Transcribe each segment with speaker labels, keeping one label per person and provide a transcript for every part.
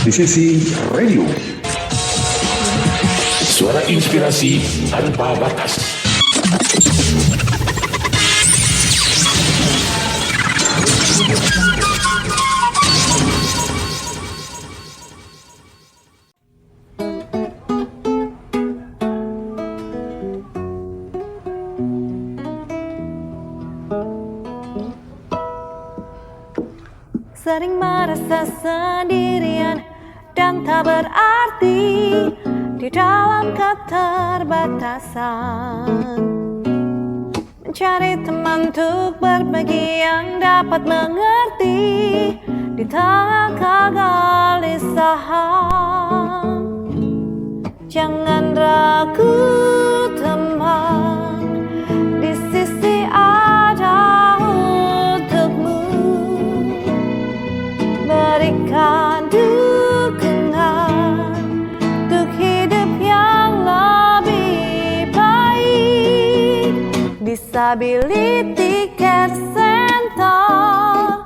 Speaker 1: Di sisi radio, suara inspirasi tanpa batas.
Speaker 2: Sering merasa sendirian dan tak berarti di dalam keterbatasan. Mencari teman untuk berbagi yang dapat mengerti di tengah kegelisahan. Jangan ragu teman, di sisi ada untukmu. Berikan dukungan untuk hidup yang lebih baik. Disability Care Center,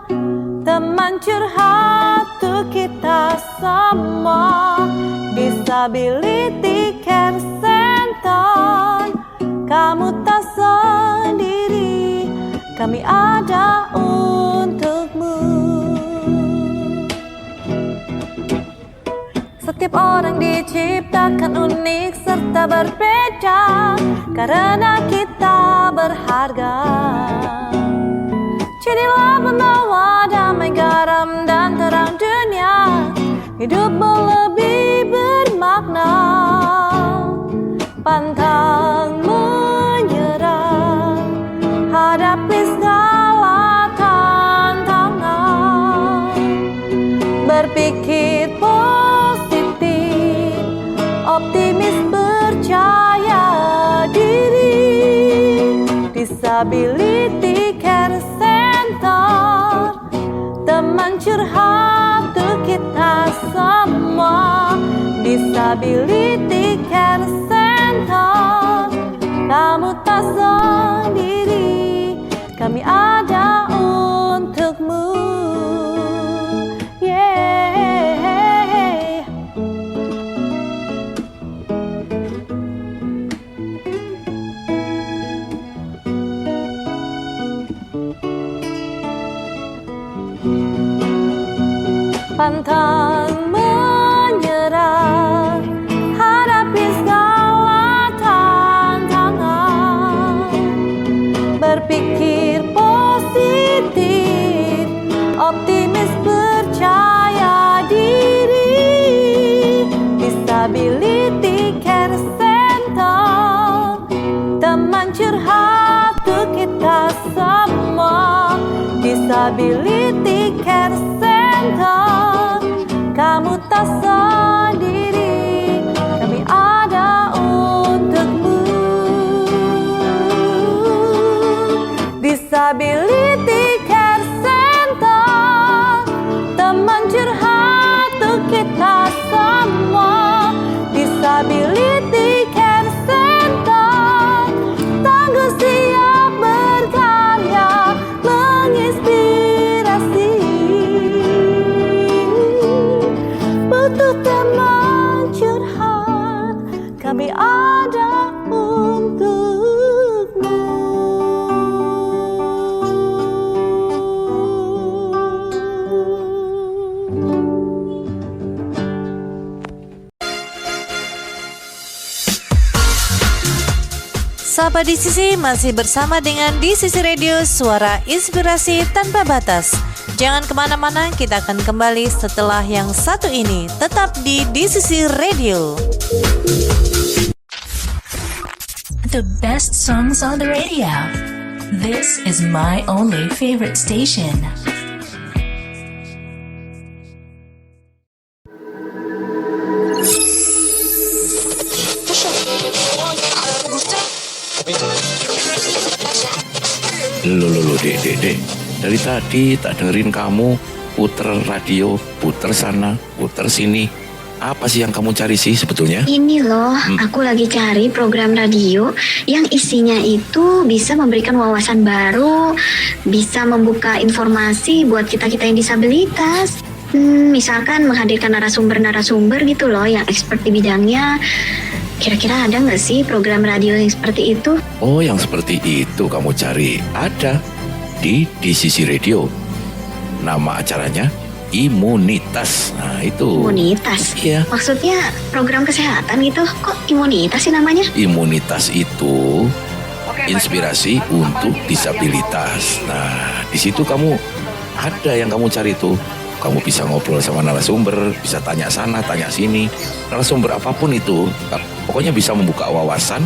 Speaker 2: teman curhat untuk kita semua. Disability Care Center, kamu tak sendiri, kami ada untukmu. Setiap orang diciptakan unik serta berbeda, karena kita berharga. Jadilah pembawa damai, garam dan terang dunia, hidupmu lebih bermakna. Pantang menyerah, hadapi segala tantangan. Berpikir positif, optimis, percaya diri. Disability Care Center, teman curhat untuk kita semua. Disability Care Center, kamu tak sendiri, kami ada untukmu. Yeah. Pantang menyerah, hadapi segala tantangan. Berpikir positif, optimis, percaya diri. Disability Care Center, teman curhat untuk kita semua. Disability Care Center, kamu tak sendiri, kami ada untukmu. Disability Care Center, teman curhat untuk kita semua. Disability Care Center, tangguh siap berkarya, menginspirasi. Butuh teman curhat, kami ada untukmu.
Speaker 3: Sahabat di sisi masih bersama dengan di sisi radio suara inspirasi tanpa batas. Jangan kemana-mana, kita akan kembali setelah yang satu ini. Tetap di sisi radio.
Speaker 4: The best songs on the radio. This is my only favorite station.
Speaker 1: Loh, Dek. Dari tadi tak dengerin kamu puter radio, puter sana, puter sini. Apa sih yang kamu cari sih sebetulnya?
Speaker 5: Ini loh, aku lagi cari program radio yang isinya itu bisa memberikan wawasan baru, bisa membuka informasi buat kita-kita yang disabilitas. Misalkan menghadirkan narasumber-narasumber gitu loh yang expert di bidangnya. Kira-kira ada nggak sih program radio yang seperti itu?
Speaker 1: Oh, yang seperti itu kamu cari. Ada di DCC Radio. Nama acaranya Imunitas. Nah, itu.
Speaker 5: Imunitas?
Speaker 1: Iya.
Speaker 5: Maksudnya program kesehatan gitu? Kok imunitas sih namanya?
Speaker 1: Imunitas itu inspirasi untuk disabilitas. Nah, di situ kamu ada yang kamu cari tuh. Kamu bisa ngobrol sama narasumber, bisa tanya sana, tanya sini. Narasumber apapun itu, pokoknya bisa membuka wawasan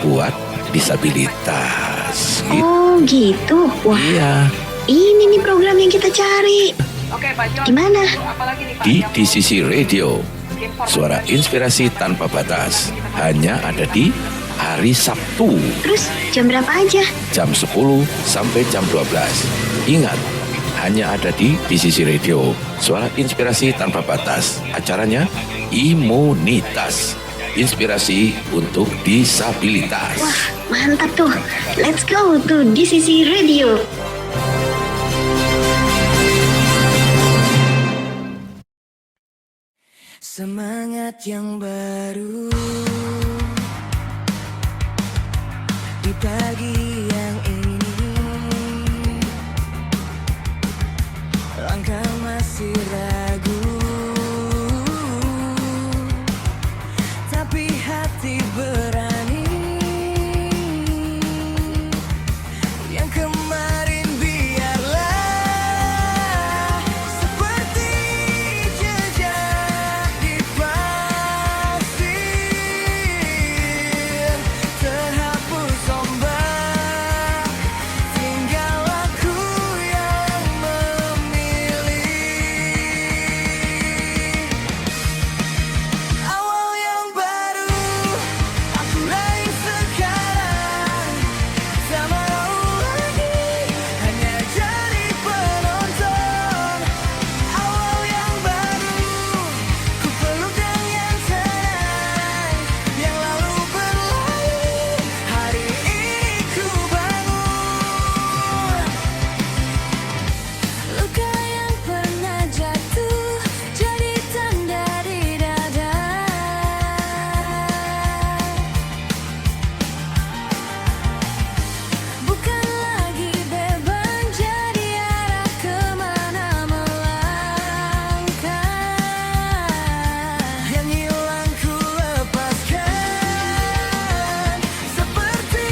Speaker 1: buat disabilitas. Gitu.
Speaker 5: Oh gitu. Wah,
Speaker 1: Iya,
Speaker 5: ini nih program yang kita cari. Di mana?
Speaker 1: di DCC Radio. Suara inspirasi tanpa batas. Hanya ada di hari Sabtu.
Speaker 5: Terus jam berapa aja?
Speaker 1: Jam 10 sampai jam 12. Ingat, hanya ada di DCC Radio. Suara inspirasi tanpa batas. Acaranya Imunitas. Inspirasi untuk disabilitas.
Speaker 5: Wah, mantap tuh. Let's go to DCC Radio.
Speaker 6: Semangat yang baru di pagi yang ini, langkah masih ragu, tapi hati berani. Yang kemarin biarlah seperti jejak di pasir, terhapus ombak, tinggal aku yang memilih. Awal yang baru aku raih sekarang, tak mau lagi hanya jadi penonton. Awal yang baru ku peluk dengan tenang, yang lalu berlalu, hari ini ku bangun. Luka yang pernah jatuh jadi tanda di dada, bukan lagi beban jadi arah kemana melangkah. Yang hilang ku lepaskan seperti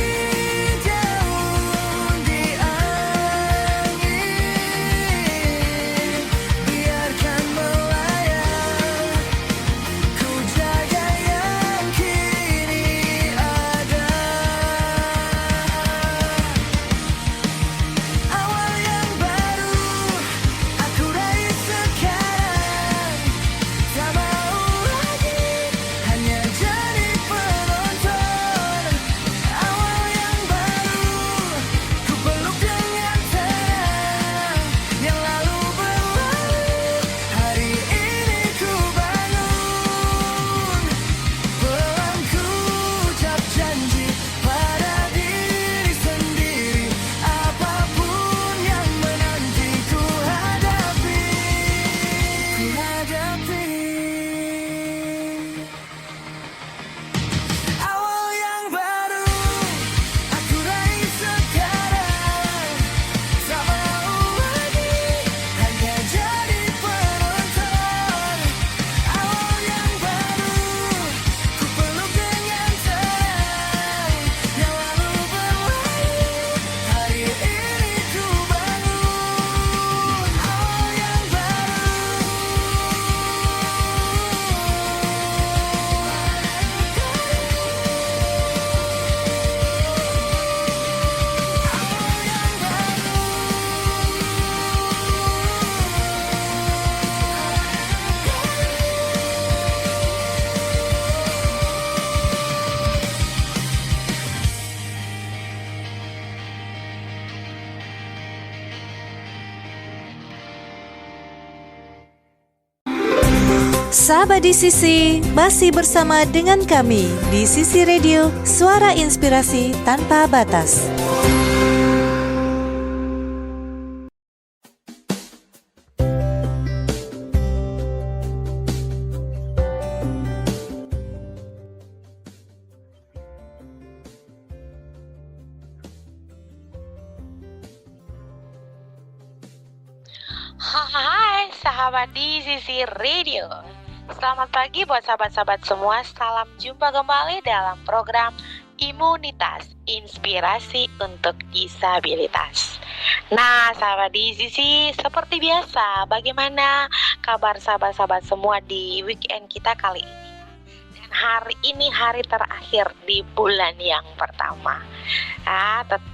Speaker 6: daun di angin, biarkan melayang, ku jaga yang kini ada. Awal yang baru aku raih sekarang, tak mau lagi hanya jadi penonton. Awal yang baru ku peluk dengan tenang, yang lalu berlalu, hari ini ku bangun. Pelan ku ucap janji pada diri sendiri, apapun yang menanti ku hadapi, ku hadapi. Awal yang baru aku raih sekarang, tak mau lagi hanya jadi penonton. Awal yang baru ku peluk dengan tenang, yang lalu berlalu, hari ini ku bangun. Awal yang
Speaker 3: Sahabat DCC, masih bersama dengan kami di DCC Radio, suara inspirasi tanpa batas.
Speaker 7: Hai sahabat di sisi radio. Selamat pagi buat sahabat-sahabat semua. Salam jumpa kembali dalam program Imunitas, Inspirasi untuk Disabilitas. Nah sahabat di sisi, seperti biasa, bagaimana kabar sahabat-sahabat semua di weekend kita kali ini? Dan hari ini hari terakhir di bulan yang pertama.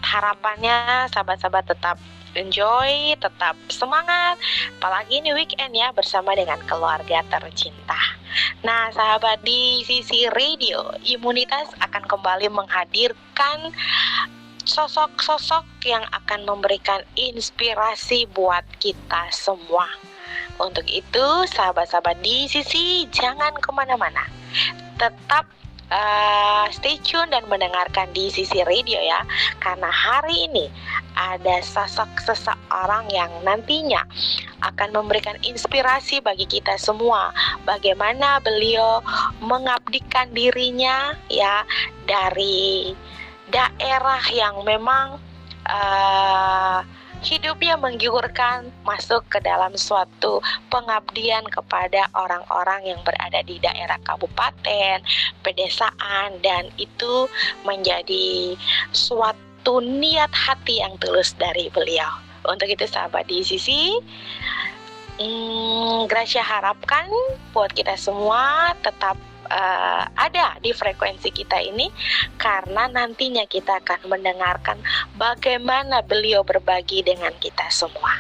Speaker 7: Harapannya sahabat-sahabat tetap enjoy, tetap semangat, apalagi ini weekend ya, bersama dengan keluarga tercinta. Nah sahabat di sisi radio, Imunitas akan kembali menghadirkan sosok-sosok yang akan memberikan inspirasi buat kita semua. Untuk itu sahabat-sahabat di sisi, jangan kemana-mana, tetap stay tune dan mendengarkan di sisi radio ya, karena hari ini ada sosok seseorang yang nantinya akan memberikan inspirasi bagi kita semua, bagaimana beliau mengabdikan dirinya ya dari daerah yang memang hidupnya menggiurkan, masuk ke dalam suatu pengabdian kepada orang-orang yang berada di daerah kabupaten, pedesaan, dan itu menjadi suatu niat hati yang tulus dari beliau. Untuk itu sahabat di sisi, Gracia harapkan buat kita semua tetap ada di frekuensi kita ini, karena nantinya kita akan mendengarkan bagaimana beliau berbagi dengan kita semua.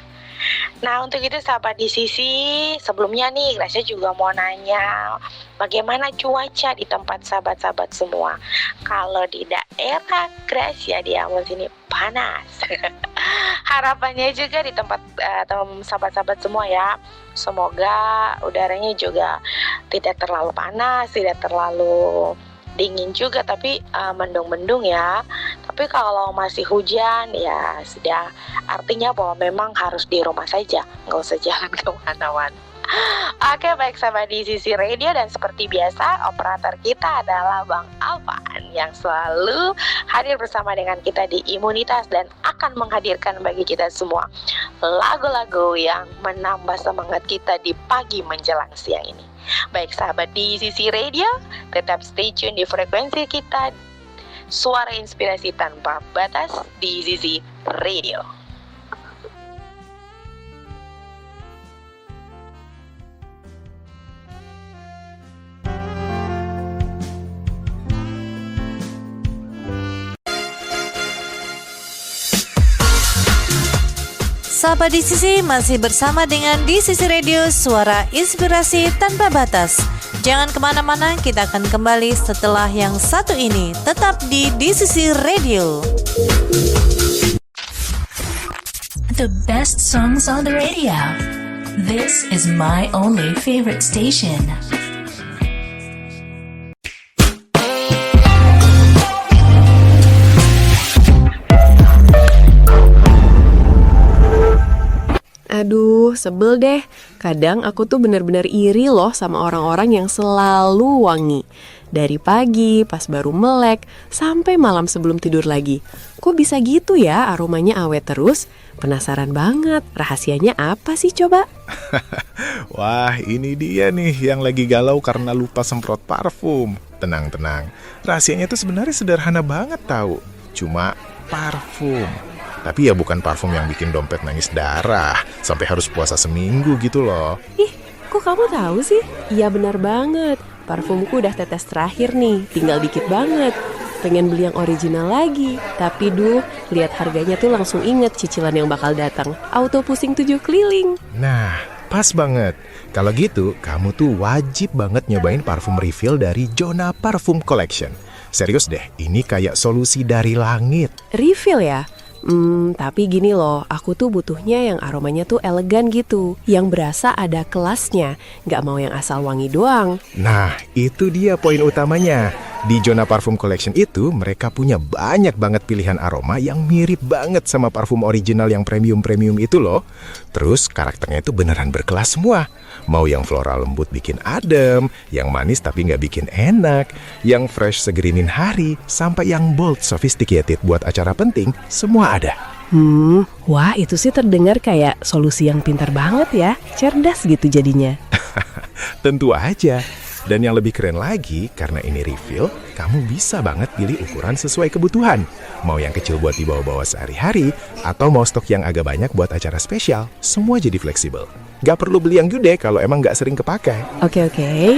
Speaker 7: Nah untuk itu sahabat di sisi, sebelumnya nih Gracia juga mau nanya, bagaimana cuaca di tempat sahabat-sahabat semua? Kalau di daerah Gracia di Ambon sini panas. Harapannya juga di tempat sahabat-sahabat semua ya, semoga udaranya juga tidak terlalu panas, tidak terlalu dingin juga, tapi mendung-mendung ya. Tapi kalau masih hujan ya sudah, artinya bahwa memang harus di rumah saja, nggak usah jalan kemana-mana. Oke, baik sahabat di sisi radio, dan seperti biasa operator kita adalah Bang Alvan yang selalu hadir bersama dengan kita di Imunitas dan akan menghadirkan bagi kita semua lagu-lagu yang menambah semangat kita di pagi menjelang siang ini. Baik sahabat di sisi radio, tetap stay tune di frekuensi kita, suara inspirasi tanpa batas di sisi radio.
Speaker 3: Sahabat di sisi, masih bersama dengan di sisi radio, suara inspirasi tanpa batas. Jangan kemana-mana, kita akan kembali setelah yang satu ini. Tetap di sisi radio.
Speaker 4: The best songs on the radio. This is my only favorite station.
Speaker 8: Aduh, sebel deh. Kadang aku tuh bener-bener iri loh sama orang-orang yang selalu wangi. Dari pagi, pas baru melek, sampai malam sebelum tidur lagi. Kok bisa gitu ya aromanya awet terus? Penasaran banget, rahasianya apa sih coba?
Speaker 9: Wah, ini dia nih yang lagi galau karena lupa semprot parfum. Tenang-tenang, rahasianya tuh sebenarnya sederhana banget tahu. Cuma parfum. Tapi ya bukan parfum yang bikin dompet nangis darah sampai harus puasa seminggu gitu loh.
Speaker 8: Ih, kok kamu tahu sih? Iya benar banget. Parfumku udah tetes terakhir nih, tinggal dikit banget. Pengen beli yang original lagi. Tapi lihat harganya tuh langsung inget cicilan yang bakal datang. Auto pusing 7 keliling.
Speaker 9: Nah, pas banget. Kalau gitu, kamu tuh wajib banget nyobain parfum refill dari Jona Parfum Collection. Serius deh, ini kayak solusi dari langit.
Speaker 8: Refill ya? Tapi gini loh, aku tuh butuhnya yang aromanya tuh elegan gitu, yang berasa ada kelasnya, gak mau yang asal wangi doang.
Speaker 9: Nah, itu dia poin utamanya. Di Jona Parfum Collection itu, mereka punya banyak banget pilihan aroma yang mirip banget sama parfum original yang premium-premium itu loh. Terus karakternya itu beneran berkelas semua. Mau yang floral lembut bikin adem, yang manis tapi gak bikin enak, yang fresh segerinin hari, sampai yang bold sophisticated buat acara penting, semua ada.
Speaker 8: Wah itu sih terdengar kayak solusi yang pintar banget ya. Cerdas gitu jadinya.
Speaker 9: Tentu aja. Dan yang lebih keren lagi, karena ini refill, kamu bisa banget pilih ukuran sesuai kebutuhan. Mau yang kecil buat dibawa-bawa sehari-hari, atau mau stok yang agak banyak buat acara spesial, semua jadi fleksibel. Gak perlu beli yang gede kalau emang gak sering kepakai.
Speaker 8: Oke,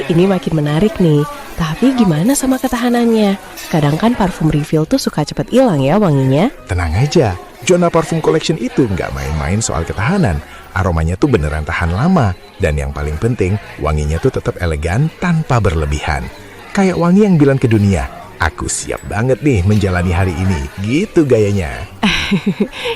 Speaker 8: ini makin menarik nih. Tapi gimana sama ketahanannya? Kadang kan parfum refill tuh suka cepet hilang ya wanginya.
Speaker 9: Tenang aja, Jona Parfum Collection itu nggak main-main soal ketahanan. Aromanya tuh beneran tahan lama. Dan yang paling penting, wanginya tuh tetap elegan tanpa berlebihan. Kayak wangi yang bilang ke dunia, aku siap banget nih menjalani hari ini. Gitu gayanya.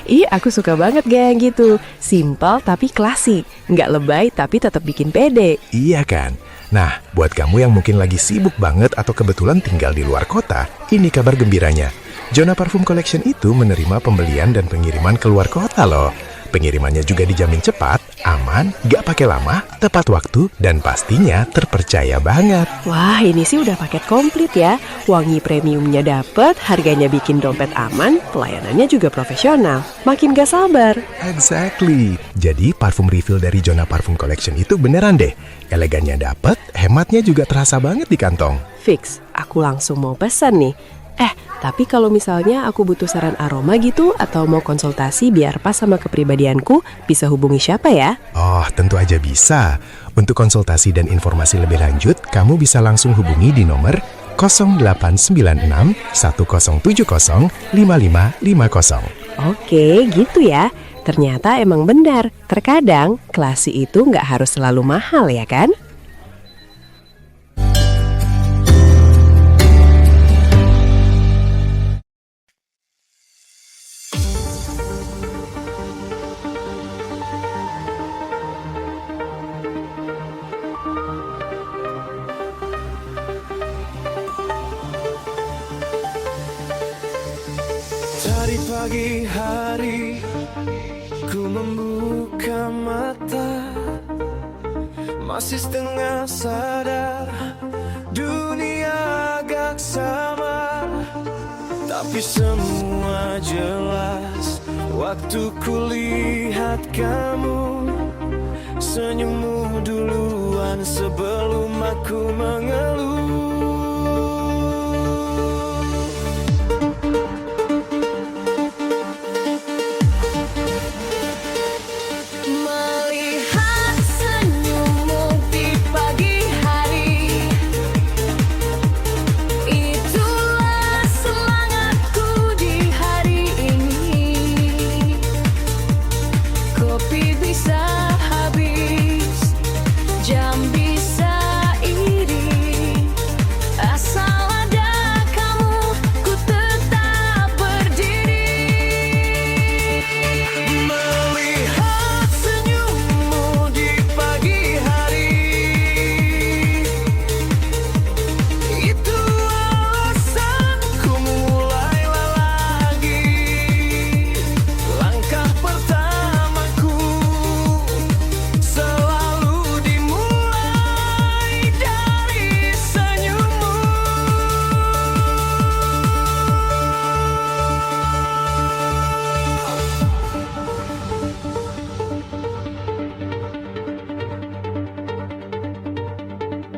Speaker 8: Ih, aku suka banget gaya yang gitu. Simpel tapi klasik. Nggak lebay tapi tetap bikin pede.
Speaker 9: Iya kan? Nah, buat kamu yang mungkin lagi sibuk banget atau kebetulan tinggal di luar kota, ini kabar gembiranya. Jona Parfum Collection itu menerima pembelian dan pengiriman ke luar kota loh. Pengirimannya juga dijamin cepat, aman, gak pakai lama, tepat waktu, dan pastinya terpercaya banget.
Speaker 8: Wah, ini sih udah paket komplit ya. Wangi premiumnya dapet, harganya bikin dompet aman, pelayanannya juga profesional. Makin gak sabar.
Speaker 9: Exactly. Jadi parfum refill dari Jona Parfum Collection itu beneran deh. Elegannya dapet, hematnya juga terasa banget di kantong.
Speaker 8: Fix, aku langsung mau pesan nih. Tapi kalau misalnya aku butuh saran aroma gitu atau mau konsultasi biar pas sama kepribadianku, bisa hubungi siapa ya?
Speaker 9: Oh, tentu aja bisa. Untuk konsultasi dan informasi lebih lanjut, kamu bisa langsung hubungi di nomor 0896 1070 5550.
Speaker 8: Oke, gitu ya. Ternyata emang benar. Terkadang, klasi itu nggak harus selalu mahal ya kan?
Speaker 10: Dari pagi hari ku membuka mata, masih setengah sadar, dunia agak samar. Tapi semua jelas waktu ku lihat kamu, senyummu duluan sebelum aku mengeluh.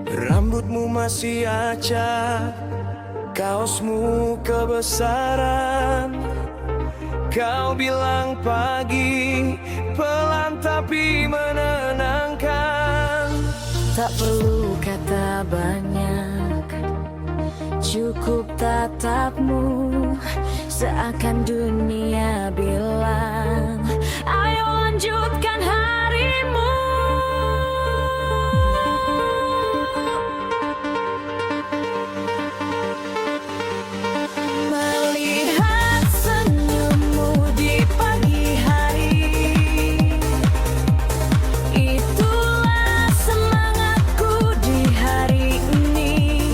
Speaker 10: Rambutmu masih acak, kaosmu kebesaran. Kau bilang pagi, pelan tapi menenangkan.
Speaker 6: Tak perlu kata banyak, cukup tatapmu, seakan dunia bilang, ayo lanjutkan harimu. Melihat senyummu di pagi hari, itulah semangatku di hari ini.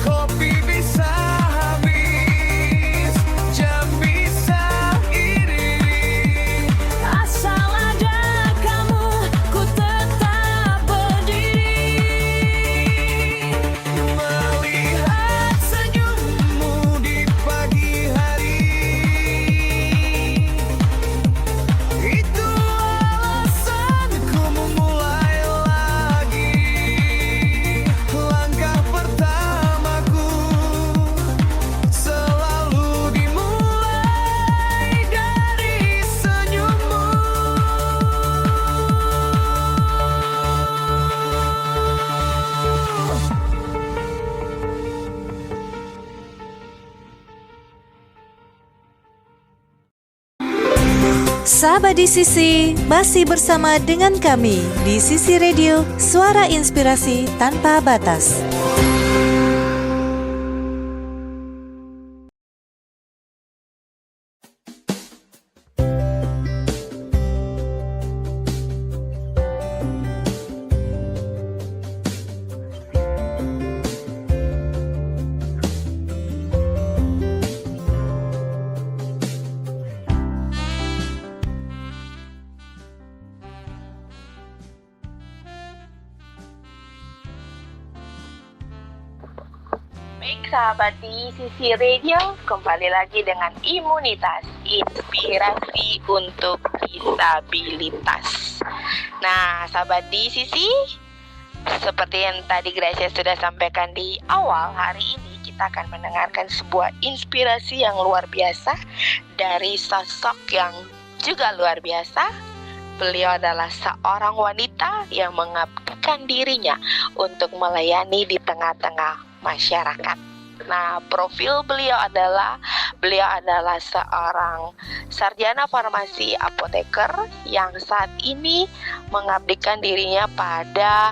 Speaker 10: Kopi bisa habis, jam bisa
Speaker 3: Sahabat di Sisi, masih bersama dengan kami di Sisi Radio, suara inspirasi tanpa batas.
Speaker 7: Baik sahabat di Sisi Radio, kembali lagi dengan imunitas, inspirasi untuk disabilitas. Nah sahabat di Sisi, seperti yang tadi Gracia sudah sampaikan di awal, hari ini kita akan mendengarkan sebuah inspirasi yang luar biasa dari sosok yang juga luar biasa. Beliau adalah seorang wanita yang mengabdikan dirinya untuk melayani di tengah-tengah masyarakat. Nah, profil beliau adalah seorang sarjana farmasi apoteker yang saat ini mengabdikan dirinya pada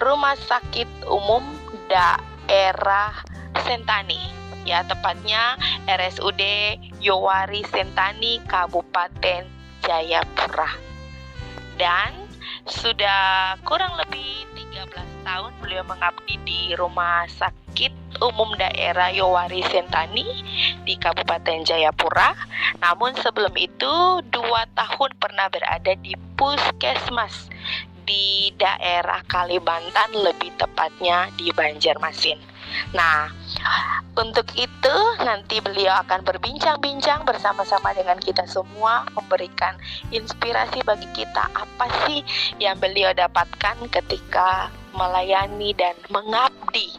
Speaker 7: Rumah Sakit Umum Daerah Sentani, ya tepatnya RSUD Yowari Sentani, Kabupaten Jayapura. Dan sudah kurang lebih 13 tahun beliau mengabdi di Rumah Sakit Umum Daerah Yowari Sentani di Kabupaten Jayapura. Namun sebelum itu 2 tahun pernah berada di Puskesmas di daerah Kalimantan, lebih tepatnya di Banjarmasin. Nah, untuk itu nanti beliau akan berbincang-bincang bersama-sama dengan kita semua, memberikan inspirasi bagi kita apa sih yang beliau dapatkan ketika melayani dan mengabdi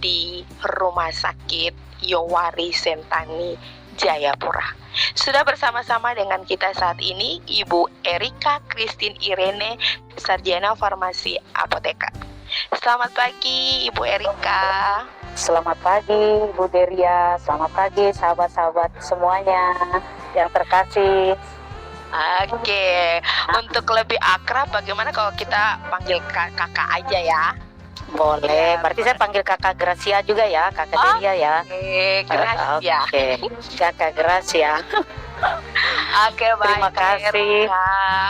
Speaker 7: di Rumah Sakit Yowari Sentani Jayapura. Sudah bersama-sama dengan kita saat ini Ibu Erika Christine Irene, sarjana farmasi apoteker. Selamat pagi Ibu Erika.
Speaker 11: Selamat pagi Bu Deria, selamat pagi sahabat-sahabat semuanya yang terkasih.
Speaker 7: Oke, untuk lebih akrab bagaimana kalau kita panggil kakak aja ya?
Speaker 11: Boleh, berarti saya panggil kakak Gracia juga ya, kakak Deria ya.
Speaker 7: Oke, Gracia.
Speaker 11: Oke, kakak Gracia.
Speaker 7: Oke, baik.
Speaker 11: Terima kasih.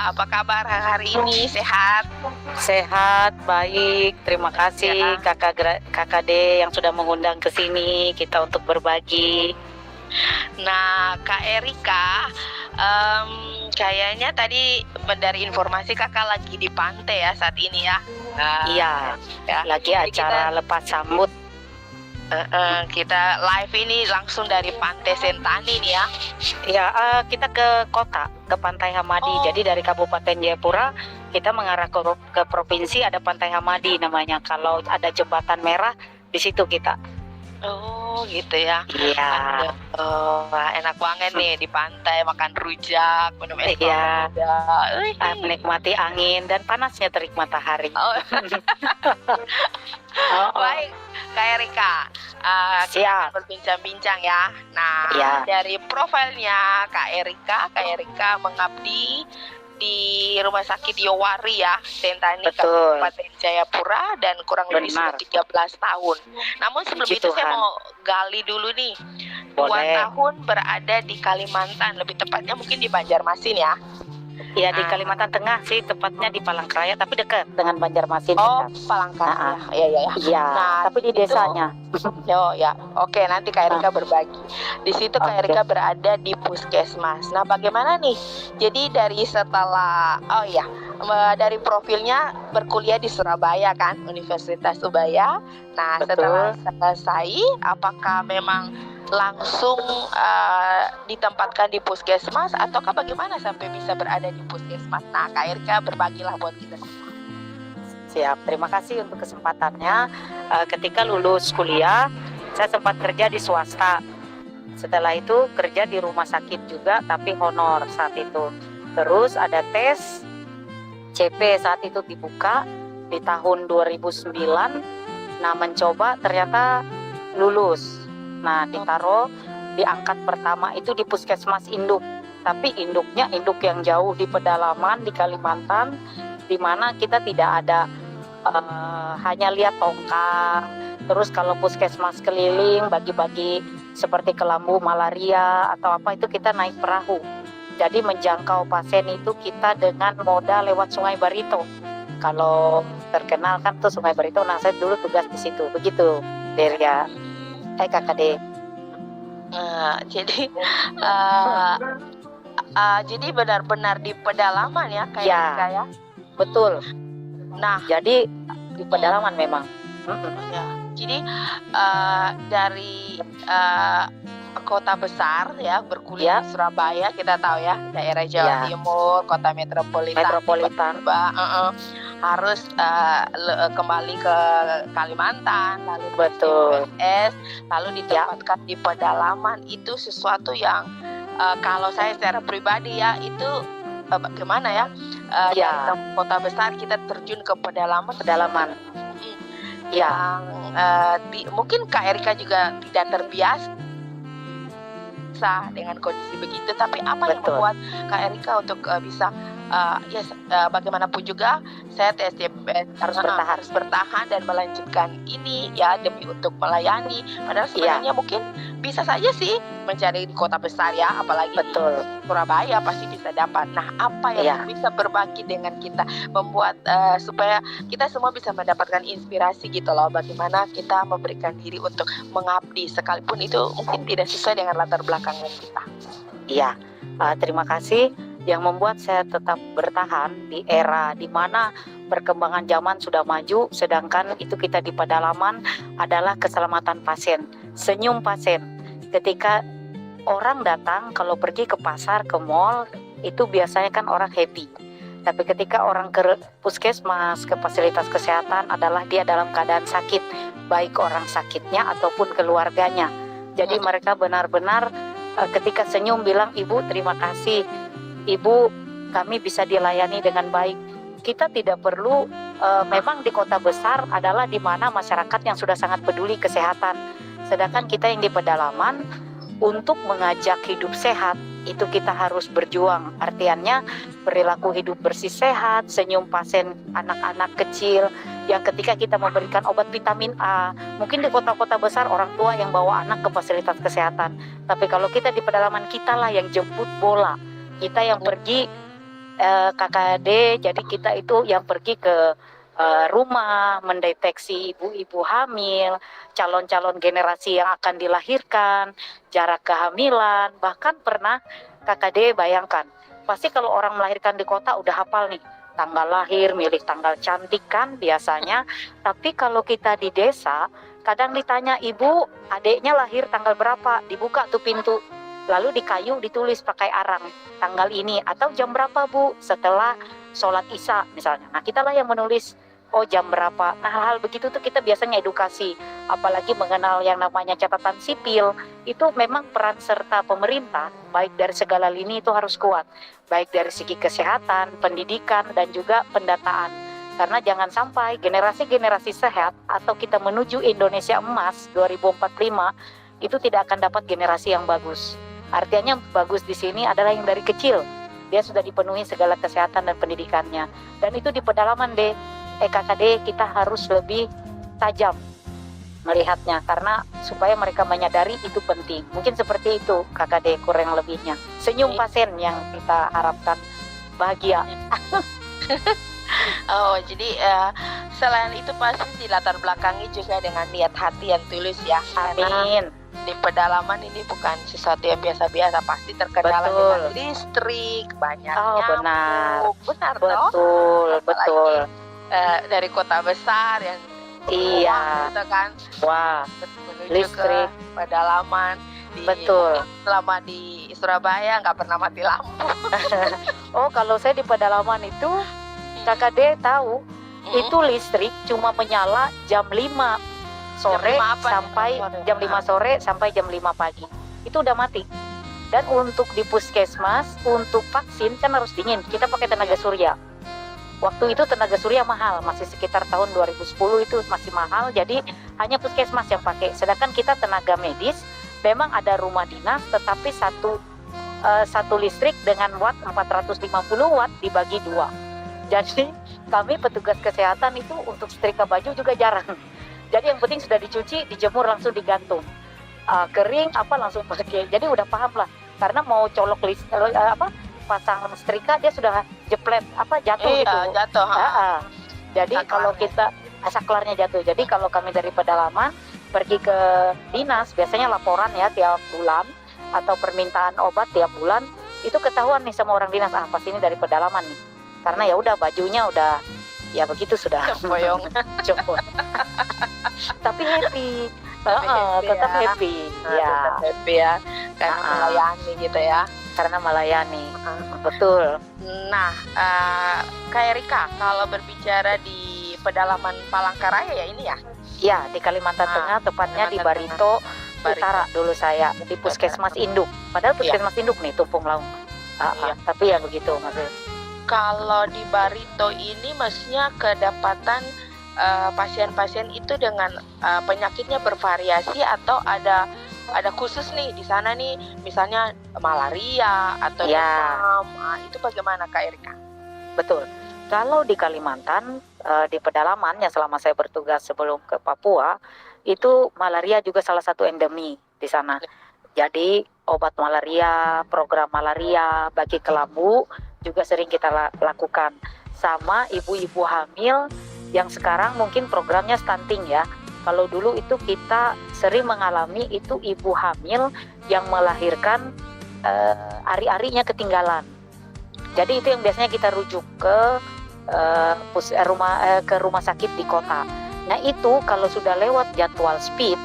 Speaker 7: Apa kabar hari ini? Sehat?
Speaker 11: Sehat, baik. Terima kasih kakak D yang sudah mengundang ke sini kita untuk berbagi.
Speaker 7: Nah, Kak Erika, kayaknya tadi dari informasi kakak lagi di pantai ya saat ini ya.
Speaker 11: Iya, ya. Lagi acara lepas sambut.
Speaker 7: Kita live ini langsung dari Pantai Sentani nih ya.
Speaker 11: Ya, kita ke kota, ke Pantai Hamadi. Jadi dari Kabupaten Jayapura kita mengarah ke provinsi, ada Pantai Hamadi namanya. Kalau ada jembatan merah di situ kita.
Speaker 7: Oh gitu ya.
Speaker 11: Iya.
Speaker 7: Enak banget nih di pantai, makan rujak, minum es
Speaker 11: iya.
Speaker 7: rujak.
Speaker 11: Menikmati angin dan panasnya terik matahari.
Speaker 7: Baik, Kak Erika, kita berbincang-bincang ya. Nah, dari profilnya Kak Erika mengabdi di Rumah Sakit Yowari ya, Sentani, Kabupaten Jayapura, dan kurang lebih sudah 13 tahun. Namun sebelum itu saya mau gali dulu nih. 2 tahun berada di Kalimantan, lebih tepatnya mungkin di Banjarmasin ya.
Speaker 11: Iya, di Kalimantan Tengah sih, tepatnya di Palangkaraya, tapi dekat dengan Banjarmasin.
Speaker 7: Oh, Palangkaraya.
Speaker 11: Iya, tapi di desanya.
Speaker 7: Oh ya, oke, nanti Kak Erika berbagi. Di situ Kak Erika berada di Puskesmas. Nah, bagaimana nih? Jadi dari dari profilnya berkuliah di Surabaya kan, Universitas Ubaya. Nah, setelah selesai, apakah memang langsung ditempatkan di Puskesmas ataukah bagaimana sampai bisa berada di Puskesmas? Nah, Kak Erika berbagilah buat kita semua.
Speaker 11: Siap, terima kasih untuk kesempatannya. Ketika lulus kuliah, saya sempat kerja di swasta. Setelah itu kerja di rumah sakit juga, tapi honor saat itu. Terus ada tes CP saat itu dibuka di tahun 2009. Nah, mencoba ternyata lulus. Nah, ditaruh diangkat pertama itu di puskesmas induk, tapi induknya induk yang jauh di pedalaman di Kalimantan, di mana kita tidak ada hanya lihat tongkang. Terus kalau puskesmas keliling bagi-bagi seperti kelambu malaria atau apa itu kita naik perahu. Jadi menjangkau pasien itu kita dengan moda lewat Sungai Barito. Kalau terkenal kan tuh Sungai Barito, nah saya dulu tugas di situ. Begitu, Deria. Kakak De.
Speaker 7: Jadi jadi benar-benar di pedalaman ya kayak
Speaker 11: Ya.
Speaker 7: saya.
Speaker 11: Betul.
Speaker 7: Nah,
Speaker 11: Jadi di pedalaman memang.
Speaker 7: ya. Jadi dari kota besar ya berkuliah di Surabaya, kita tahu ya daerah Jawa
Speaker 11: Ya.
Speaker 7: Timur, kota metropolitan, harus kembali ke Kalimantan, lalu
Speaker 11: Betul.
Speaker 7: USS, lalu ditempatkan di pedalaman. Itu sesuatu yang kalau saya secara pribadi ya itu bagaimana ya,
Speaker 11: Ya.
Speaker 7: dari kota besar kita terjun ke pedalaman
Speaker 11: Ya.
Speaker 7: yang mungkin Kak Erika juga tidak terbiasa dengan kondisi begitu, tapi apa yang
Speaker 11: Betul.
Speaker 7: membuat Kak Erika untuk bisa bagaimanapun juga saya TSDP harus bertahan dan melanjutkan ini ya demi untuk melayani, padahal sebenarnya mungkin bisa saja sih mencari di kota besar ya, apalagi
Speaker 11: Betul.
Speaker 7: di Surabaya pasti bisa dapat. Nah, apa yang bisa berbagi dengan kita membuat supaya kita semua bisa mendapatkan inspirasi gitu loh, bagaimana kita memberikan diri untuk mengabdi sekalipun itu mungkin tidak sesuai dengan latar belakang kita.
Speaker 11: Iya, terima kasih. Yang membuat saya tetap bertahan di era di mana perkembangan zaman sudah maju, sedangkan itu kita di pedalaman adalah keselamatan pasien, senyum pasien. Ketika orang datang, kalau pergi ke pasar, ke mall, itu biasanya kan orang happy. Tapi ketika orang ke puskesmas, ke fasilitas kesehatan adalah dia dalam keadaan sakit, baik orang sakitnya ataupun keluarganya. Jadi mereka benar-benar ketika senyum bilang, "Ibu, terima kasih. Ibu, kami bisa dilayani dengan baik." Kita tidak perlu, memang di kota besar adalah di mana masyarakat yang sudah sangat peduli kesehatan. Sedangkan kita yang di pedalaman, untuk mengajak hidup sehat, itu kita harus berjuang. Artiannya perilaku hidup bersih sehat, senyum pasien anak-anak kecil, yang ketika kita memberikan obat vitamin A, mungkin di kota-kota besar orang tua yang bawa anak ke fasilitas kesehatan. Tapi kalau kita di pedalaman, kita lah yang jemput bola. Kita yang pergi KKD, jadi kita itu yang pergi ke rumah mendeteksi ibu-ibu hamil, calon-calon generasi yang akan dilahirkan, jarak kehamilan. Bahkan pernah KKD bayangkan, pasti kalau orang melahirkan di kota udah hafal nih tanggal lahir, milih tanggal cantik kan biasanya. Tapi kalau kita di desa, kadang ditanya, "Ibu, adiknya lahir tanggal berapa?" Dibuka tuh pintu, lalu di kayu ditulis pakai arang, tanggal ini, atau jam berapa Bu, setelah sholat isya misalnya. Nah, kita lah yang menulis, oh jam berapa. Nah, hal-hal begitu tuh kita biasanya edukasi, apalagi mengenal yang namanya catatan sipil. Itu memang peran serta pemerintah, baik dari segala lini itu harus kuat, baik dari segi kesehatan, pendidikan, dan juga pendataan. Karena jangan sampai generasi-generasi sehat atau kita menuju Indonesia emas 2045 itu tidak akan dapat generasi yang bagus. Artinya bagus di sini adalah yang dari kecil, dia sudah dipenuhi segala kesehatan dan pendidikannya. Dan itu di pedalaman KKD kita harus lebih tajam melihatnya, karena supaya mereka menyadari itu penting. Mungkin seperti itu KKD kurang lebihnya. Senyum pasien yang kita harapkan bahagia.
Speaker 7: Oh, jadi selain itu pasti di latar belakangi juga dengan niat hati yang tulus ya.
Speaker 11: Amin.
Speaker 7: Di pedalaman ini bukan sesuatu yang biasa-biasa, pasti terkendala dengan listrik, banyak nyamuk. Benar
Speaker 11: betul, betul.
Speaker 7: Dari kota besar yang gitu kan, menuju
Speaker 11: listrik,
Speaker 7: ke pedalaman.
Speaker 11: Betul.
Speaker 7: Selama di Surabaya nggak pernah mati lampu.
Speaker 11: Oh, kalau saya di pedalaman itu KKD tahu, itu listrik cuma menyala jam 5 sore sampai jam 5 sore sampai jam 5 pagi. Itu udah mati. Dan untuk di puskesmas, untuk vaksin kan harus dingin. Kita pakai tenaga surya. Waktu itu tenaga surya mahal, masih sekitar tahun 2010 itu masih mahal. Jadi hanya puskesmas yang pakai. Sedangkan kita tenaga medis memang ada rumah dinas, tetapi satu listrik dengan watt 450 watt dibagi 2. Jadi kami petugas kesehatan itu untuk setrika baju juga jarang. Jadi yang penting sudah dicuci, dijemur langsung digantung. Kering langsung pakai. Jadi udah paham lah. Karena mau colok pasang setrika dia sudah jeplet jatuh gitu.
Speaker 7: Jatuh.
Speaker 11: Jadi kalau kita saklarnya jatuh. Jadi kalau kami dari pedalaman pergi ke dinas, biasanya laporan ya tiap bulan atau permintaan obat tiap bulan, itu ketahuan nih sama orang dinas, pas ini dari pedalaman nih. Karena ya udah bajunya udah ya begitu sudah.
Speaker 7: Cempoyong.
Speaker 11: Tapi happy. Tetap happy.
Speaker 7: Tetap happy ya. Karena melayani gitu ya.
Speaker 11: Karena melayani. Betul.
Speaker 7: Nah, Kak Erika, kalau berbicara di pedalaman Palangkaraya ya ini ya?
Speaker 11: Ya, di Kalimantan Tengah, tepatnya di Barito Utara dulu saya, di Puskesmas Induk. Padahal Puskesmas Induk nih, Tumpung Laung. Tapi ya begitu maksudnya.
Speaker 7: Kalau di Barito ini maksudnya kedapatan pasien-pasien itu dengan penyakitnya bervariasi atau ada khusus nih di sana nih, misalnya malaria atau demam, itu bagaimana Kak Erika?
Speaker 11: Betul. Kalau di Kalimantan, di pedalaman yang selama saya bertugas sebelum ke Papua, itu malaria juga salah satu endemi di sana. Jadi obat malaria, program malaria bagi kelambu juga sering kita lakukan. Sama ibu-ibu hamil yang sekarang mungkin programnya stunting ya. Kalau dulu itu kita sering mengalami itu ibu hamil yang melahirkan ari-arinya ketinggalan. Jadi itu yang biasanya kita rujuk ke rumah sakit di kota. Nah itu kalau sudah lewat jadwal speed,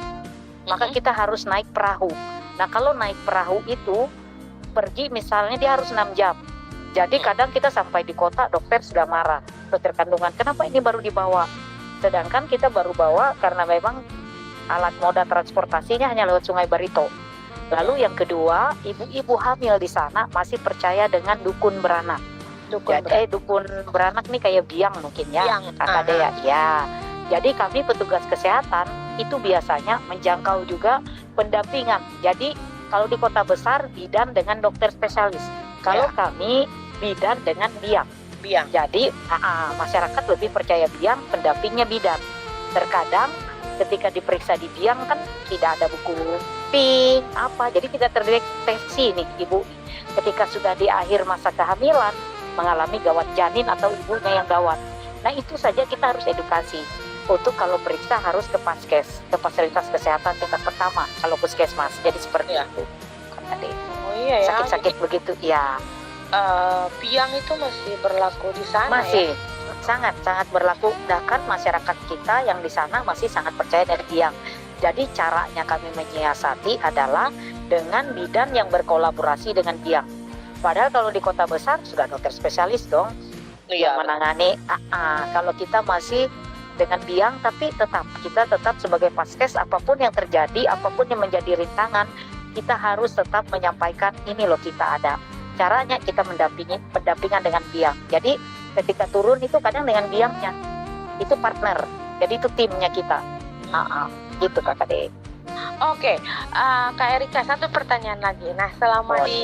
Speaker 11: maka kita harus naik perahu. Nah kalau naik perahu itu pergi misalnya dia harus 6 jam. Jadi kadang kita sampai di kota dokter sudah marah, dokter kandungan, kenapa ini baru dibawa? Sedangkan kita baru bawa karena memang alat moda transportasinya hanya lewat Sungai Barito. Lalu yang kedua, ibu-ibu hamil di sana masih percaya dengan dukun beranak. Dukun beranak nih kayak biang mungkin ya, KKD ya. Jadi kami petugas kesehatan itu biasanya menjangkau juga pendampingan. Jadi kalau di kota besar bidan dengan dokter spesialis. Kalau kami bidan dengan biang. Jadi masyarakat lebih percaya biang, pendampingnya bidan. Terkadang ketika diperiksa di biang kan tidak ada buku pink jadi tidak terdeteksi nih ibu. Ketika sudah di akhir masa kehamilan mengalami gawat janin atau ibunya yang gawat. Nah itu saja kita harus edukasi. Untuk kalau periksa harus ke Paskes, ke fasilitas kesehatan tingkat pertama kalau puskesmas. Jadi seperti itu. Sakit-sakit begitu ya.
Speaker 7: Biang itu masih berlaku di sana
Speaker 11: masih
Speaker 7: ya?
Speaker 11: sangat berlaku. Bahkan masyarakat kita yang di sana masih sangat percaya dari biang. Jadi caranya kami menyiasati adalah dengan bidan yang berkolaborasi dengan biang. Padahal kalau di kota besar sudah dokter spesialis dong yang menangani. Kalau kita masih dengan biang, tapi kita tetap sebagai Paskes, apapun yang terjadi, apapun yang menjadi rintangan, kita harus tetap menyampaikan ini loh kita ada. Caranya kita pendampingan dengan biang. Jadi ketika turun itu kadang dengan biangnya, itu partner. Jadi itu timnya kita. Gitu Kak Ade.
Speaker 7: Oke, Kak Erika, satu pertanyaan lagi. Nah, selama di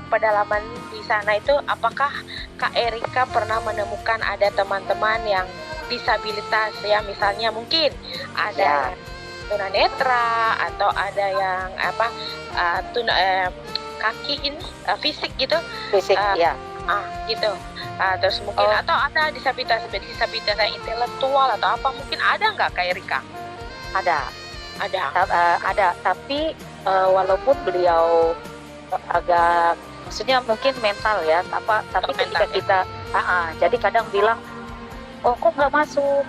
Speaker 7: pedalaman di sana itu, apakah Kak Erika pernah menemukan ada teman-teman yang disabilitas ya, misalnya mungkin ada tunanetra atau ada yang kaki ini fisik gitu?
Speaker 11: Fisik,
Speaker 7: gitu. Terus mungkin atau ada disabilitas yang intelektual atau apa, mungkin ada nggak Kak Erika?
Speaker 11: Ada, tapi walaupun beliau agak, maksudnya mungkin mental ya, tapi ketika kita, jadi kadang bilang, kok nggak masuk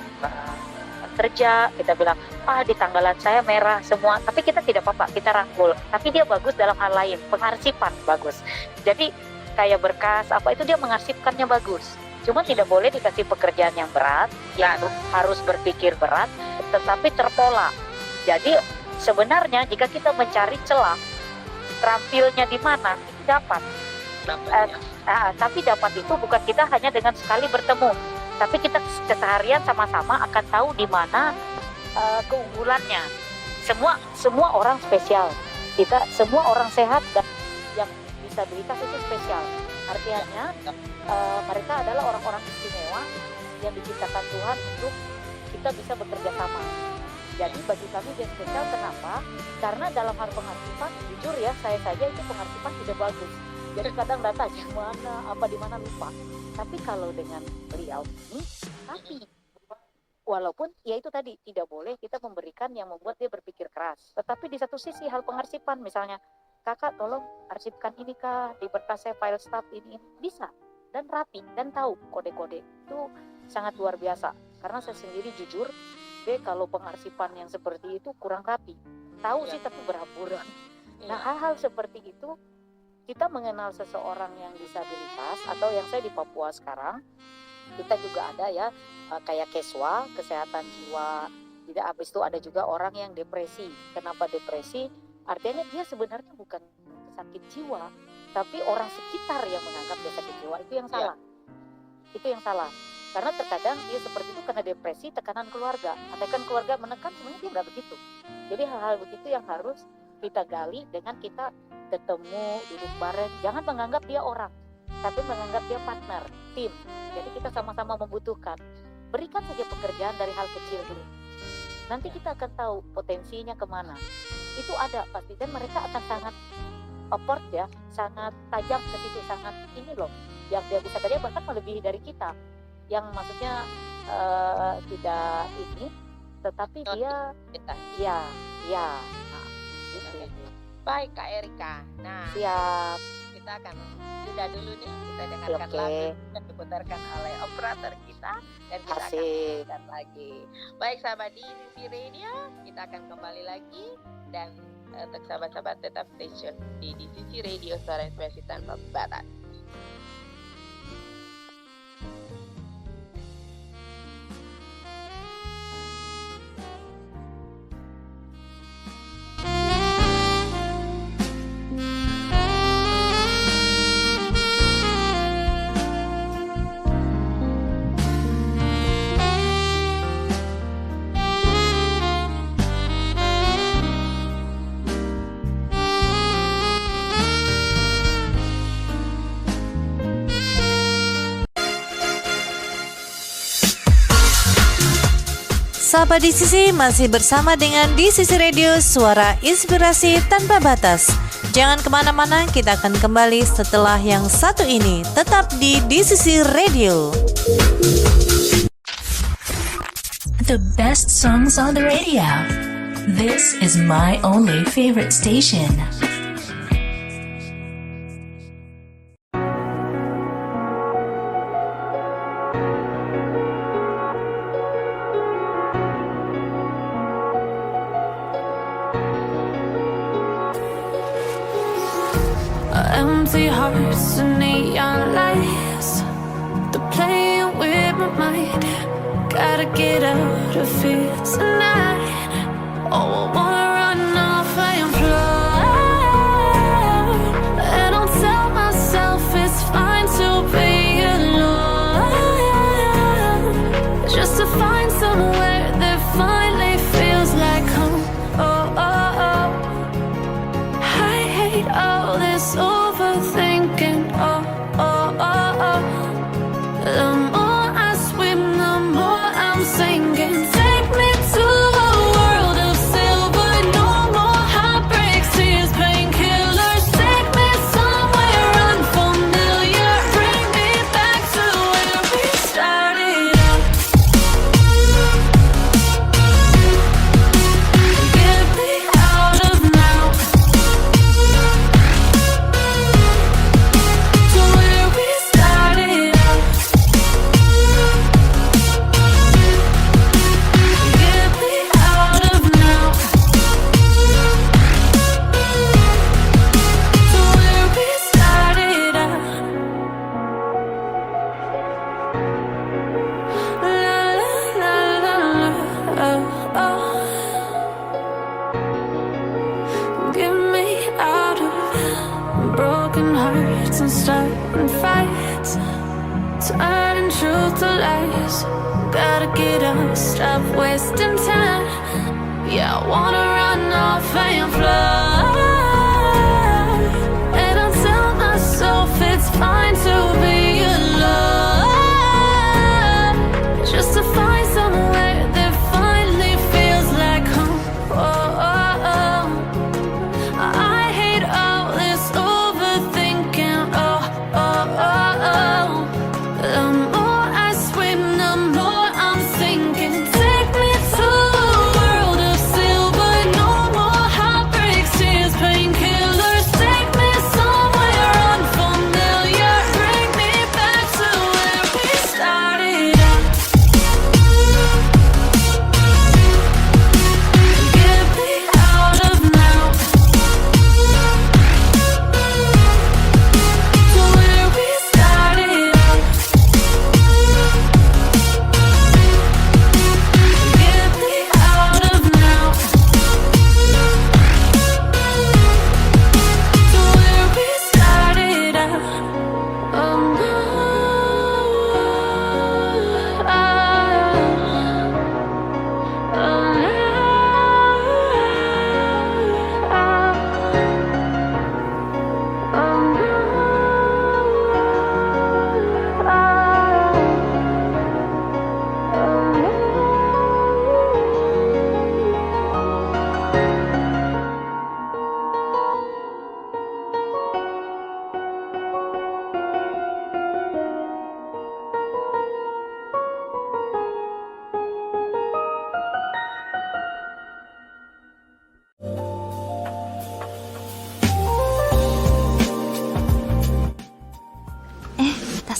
Speaker 11: kerja, kita bilang, di tanggalan saya merah semua, tapi kita tidak apa-apa, kita rangkul, tapi dia bagus dalam hal lain, pengarsipan bagus, jadi kayak berkas itu dia mengarsipkannya bagus, cuma tidak boleh dikasih pekerjaan yang berat, yang harus berpikir berat, tetapi terpola. Jadi sebenarnya jika kita mencari celah terampilnya di mana, dapat. Tapi dapat itu bukan kita hanya dengan sekali bertemu, tapi kita keseharian sama-sama akan tahu di mana keunggulannya. Semua orang spesial. Kita semua orang sehat dan yang disabilitas itu spesial. Artinya mereka adalah orang-orang istimewa yang diciptakan Tuhan untuk kita bisa bekerja sama. Jadi bagi kami dia spesial, kenapa? Karena dalam hal pengarsipan, jujur ya, saya saja itu pengarsipan tidak bagus. Jadi kadang data gimana, apa di mana lupa. Tapi kalau dengan beliau ini, tapi walaupun ya itu tadi tidak boleh kita memberikan yang membuat dia berpikir keras. Tetapi di satu sisi hal pengarsipan, misalnya kakak tolong arsipkan ini kak di berkas saya file staff ini bisa dan rapi dan tahu kode-kode itu sangat luar biasa. Karena saya sendiri jujur, kalau pengarsipan yang seperti itu kurang rapi. Tahu sih tapi berhamburan. Nah hal-hal seperti itu kita mengenal seseorang yang disabilitas atau yang saya di Papua sekarang, kita juga ada ya kayak Keswa, kesehatan jiwa. Tidak habis itu ada juga orang yang depresi. Kenapa depresi? Artinya dia sebenarnya bukan sakit jiwa, tapi orang sekitar yang menganggap dia sakit jiwa, itu yang salah. Itu yang salah. Karena terkadang dia seperti itu karena depresi, tekanan keluarga. Andaikan keluarga menekan, sebenarnya dia nggak begitu. Jadi hal-hal begitu yang harus kita gali dengan kita ketemu, duduk bareng. Jangan menganggap dia orang, tapi menganggap dia partner, tim. Jadi kita sama-sama membutuhkan. Berikan saja pekerjaan dari hal kecil dulu. Nanti kita akan tahu potensinya kemana. Itu ada pasti, dan mereka akan sangat apport ya, sangat tajam ke situ, sangat ini loh. Yang dia bisa tadi bahkan melebihi dari kita. Yang maksudnya tidak ini, tetapi dia ya. Nah, gitu.
Speaker 7: Baik Kak Erika. Nah,
Speaker 11: siap.
Speaker 7: Kita akan sudah dulu nih, kita dengarkan lagu yang diputarkan oleh operator kita dan kita akan lanjutkan lagi. Baik sahabat di Sisi Radio, kita akan kembali lagi dan untuk sahabat-sahabat tetap station di Sisi Radio Suara Inspirasi Tanpa Batas.
Speaker 3: Sahabat di Sisi masih bersama dengan di Sisi Radio Suara Inspirasi Tanpa Batas. Jangan kemana-mana, kita akan kembali setelah yang satu ini. Tetap di Sisi Radio.
Speaker 4: The best songs on the radio. This is my only favorite station.
Speaker 6: Empty hearts and neon lights, they're playing with my mind. Gotta get out of here tonight. Oh, I wanna run off and fly, and I'll tell myself it's fine to be alone, just to find somewhere that finally feels like home. Oh, oh, oh. I hate all this overthinking. Oh, oh, oh, oh. The more I swim, the more I'm sinking. Take me to a world of silver. No more heartbreaks, tears, painkillers. Take me somewhere unfamiliar. Bring me back to where we started out. Get me out of now. To where we started out. Get me out of now. To where we started out. La la la la la. Oh, oh. Get me out of broken hearts and starting fights, turning truth to lies. Gotta get up, stop wasting time. Yeah, I wanna run off and fly.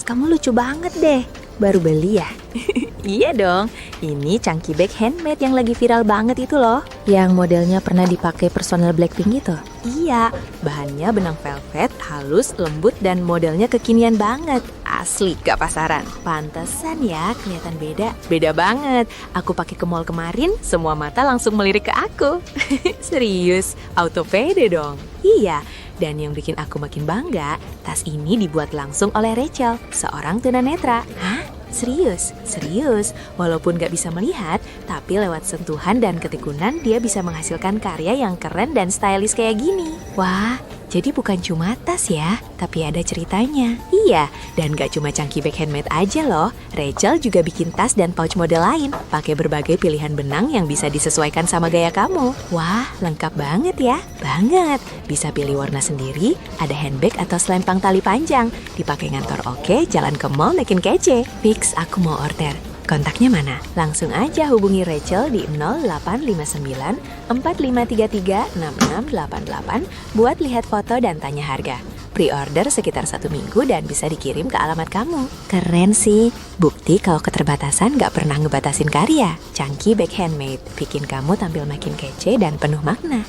Speaker 12: kamu lucu banget deh. Baru beli ya? Iya dong, ini chunky bag handmade yang lagi viral banget itu loh. Yang modelnya pernah dipakai personel Blackpink itu. Iya, bahannya benang velvet, halus, lembut, dan modelnya kekinian banget. Asli, gak pasaran. Pantesan ya, kelihatan beda. Beda banget. Aku pakai ke mall kemarin, semua mata langsung melirik ke aku. Serius, auto pede dong. Iya, dan yang bikin aku makin bangga, tas ini dibuat langsung oleh Rachel, seorang tunanetra. Hah? Serius? Serius? Walaupun gak bisa melihat, tapi lewat sentuhan dan ketekunan dia bisa menghasilkan karya yang keren dan stylish kayak gini. Wah, jadi bukan cuma tas ya, tapi ada ceritanya. Iya, dan gak cuma chunky bag handmade aja loh. Rachel juga bikin tas dan pouch model lain, pakai berbagai pilihan benang yang bisa disesuaikan sama gaya kamu. Wah, lengkap banget ya. Banget. Bisa pilih warna sendiri, ada handbag atau selempang tali panjang. Dipakai ngantor oke, jalan ke mall makin kece. Fix, aku mau order. Kontaknya mana? Langsung aja hubungi Rachel di 0859 4533 6688 buat lihat foto dan tanya harga. Pre-order sekitar 1 minggu dan bisa dikirim ke alamat kamu. Keren sih. Bukti kalau keterbatasan gak pernah ngebatasin karya. Chunky bag handmade, bikin kamu tampil makin kece dan penuh makna.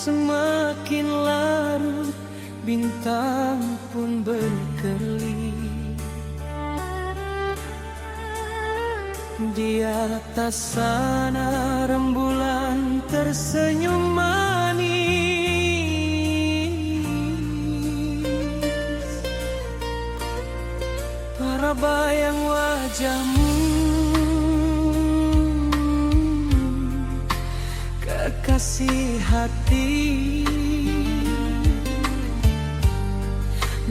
Speaker 10: Semakin larut bintang pun berkelip di atas sana rembulan tersenyum manis. Para bayang wajahmu, kekasih hati,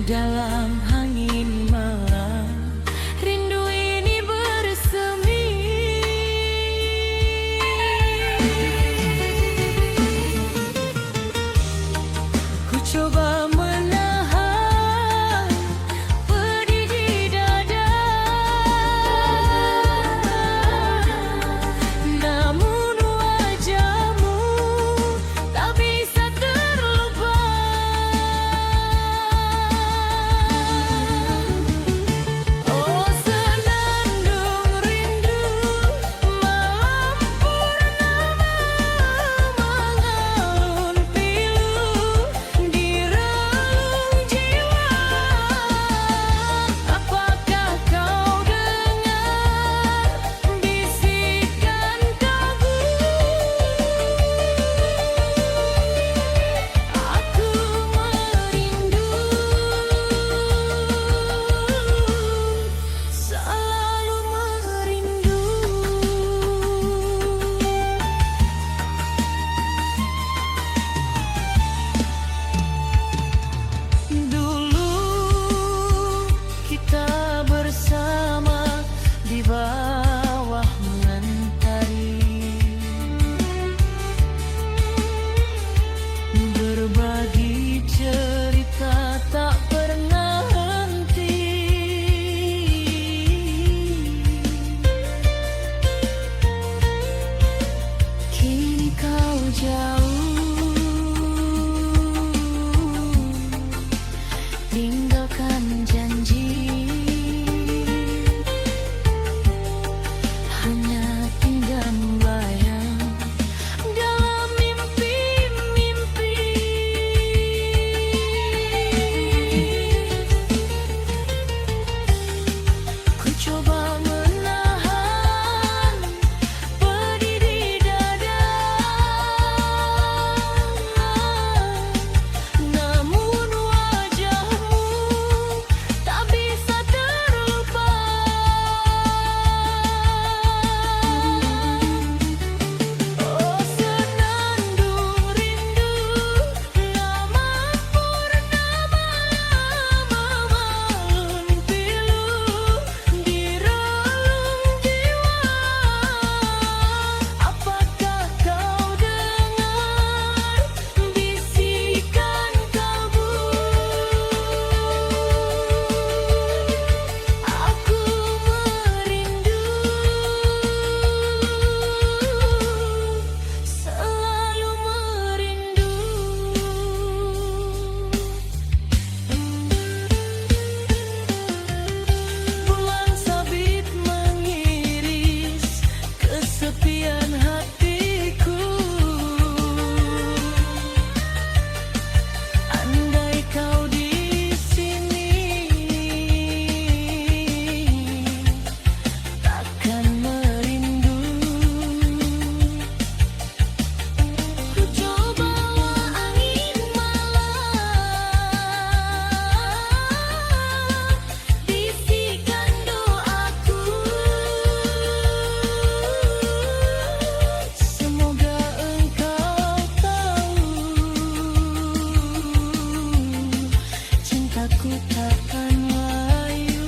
Speaker 10: dalam angin malam rindu ini bersemi. Ku coba menahan pedih di dada, namun wajahmu tak bisa terlupa. ku takkan layu.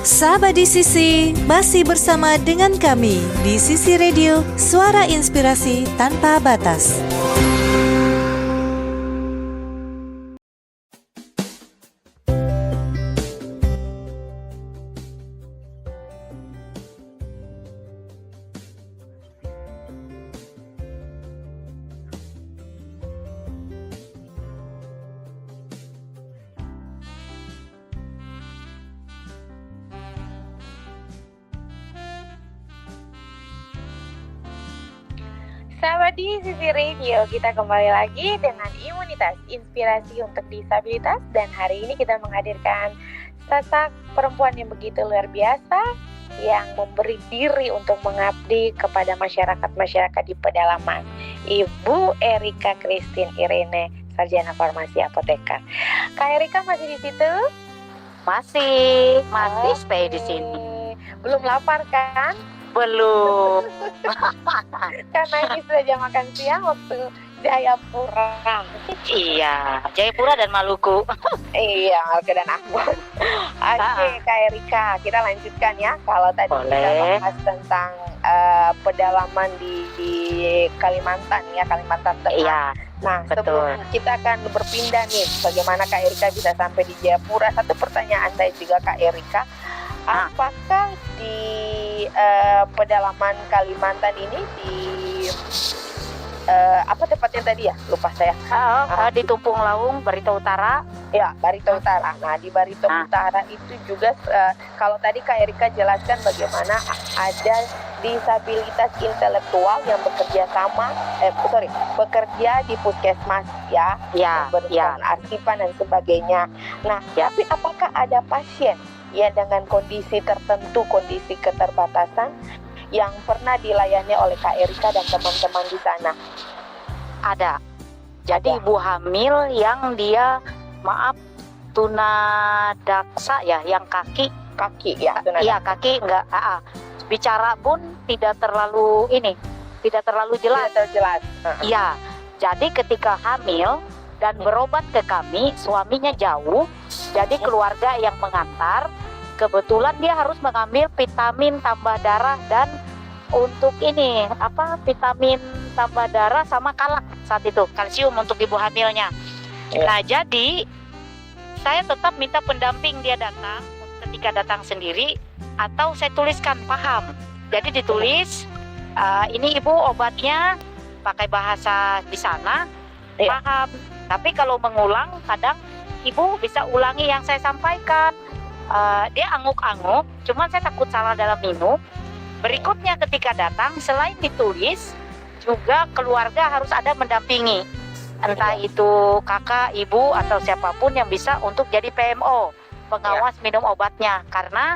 Speaker 3: Sahabat di Sisi, masih bersama dengan kami di Sisi Radio, suara inspirasi tanpa batas.
Speaker 7: Sahabat di Sisi Radio, kita kembali lagi dengan imunitas inspirasi untuk disabilitas, dan hari ini kita menghadirkan sosok perempuan yang begitu luar biasa yang memberi diri untuk mengabdi kepada masyarakat di pedalaman. Ibu Erika Christine Irene, Sarjana Farmasi Apoteker. Kak Erika masih di situ?
Speaker 11: Masih stay di sini.
Speaker 7: Belum lapar kan?
Speaker 11: Belum.
Speaker 7: Karena ini sudah jam makan siang waktu Jayapura.
Speaker 11: Iya, Jayapura dan Maluku.
Speaker 7: Iya, Maluku dan Ambon. Oke, Kak Erika, kita lanjutkan ya. Kalau tadi kita bahas tentang pedalaman di Kalimantan ya, Kalimantan Tengah.
Speaker 11: Iya.
Speaker 7: Nah, sebelum kita akan berpindah nih, bagaimana Kak Erika bisa sampai di Jayapura? Satu pertanyaan saya juga, Kak Erika. Apakah di pedalaman Kalimantan ini di apa tepatnya tadi ya? Lupa saya.
Speaker 11: Di Tumpung Lawung, Barito Utara.
Speaker 7: Ya, Barito Utara. Nah, di Barito Utara itu juga kalau tadi Kak Erika jelaskan bagaimana ada disabilitas intelektual yang bekerja di puskesmas ya, berikan arsipan dan sebagainya. Nah, tapi apakah ada pasien ya dengan kondisi tertentu, kondisi keterbatasan yang pernah dilayani oleh Kak Erika dan teman-teman di sana?
Speaker 11: Ada. Jadi ibu hamil yang dia tunadaksa ya, yang kaki ya, iya kaki enggak, bicara pun tidak terlalu jelas. Iya. Jadi ketika hamil dan berobat ke kami, suaminya jauh, jadi keluarga yang mengantar. Kebetulan dia harus mengambil vitamin tambah darah dan untuk vitamin tambah darah sama kalak saat itu, kalsium untuk ibu hamilnya. Nah, jadi saya tetap minta pendamping dia datang ketika datang sendiri, atau saya tuliskan paham. Jadi ditulis, ini ibu obatnya pakai bahasa di sana, paham. Tapi kalau mengulang, kadang ibu bisa ulangi yang saya sampaikan. Dia angguk-angguk, cuman saya takut salah dalam minum. Berikutnya ketika datang, selain ditulis, juga keluarga harus ada mendampingi. Entah itu kakak, ibu, atau siapapun yang bisa untuk jadi PMO, pengawas minum obatnya. Karena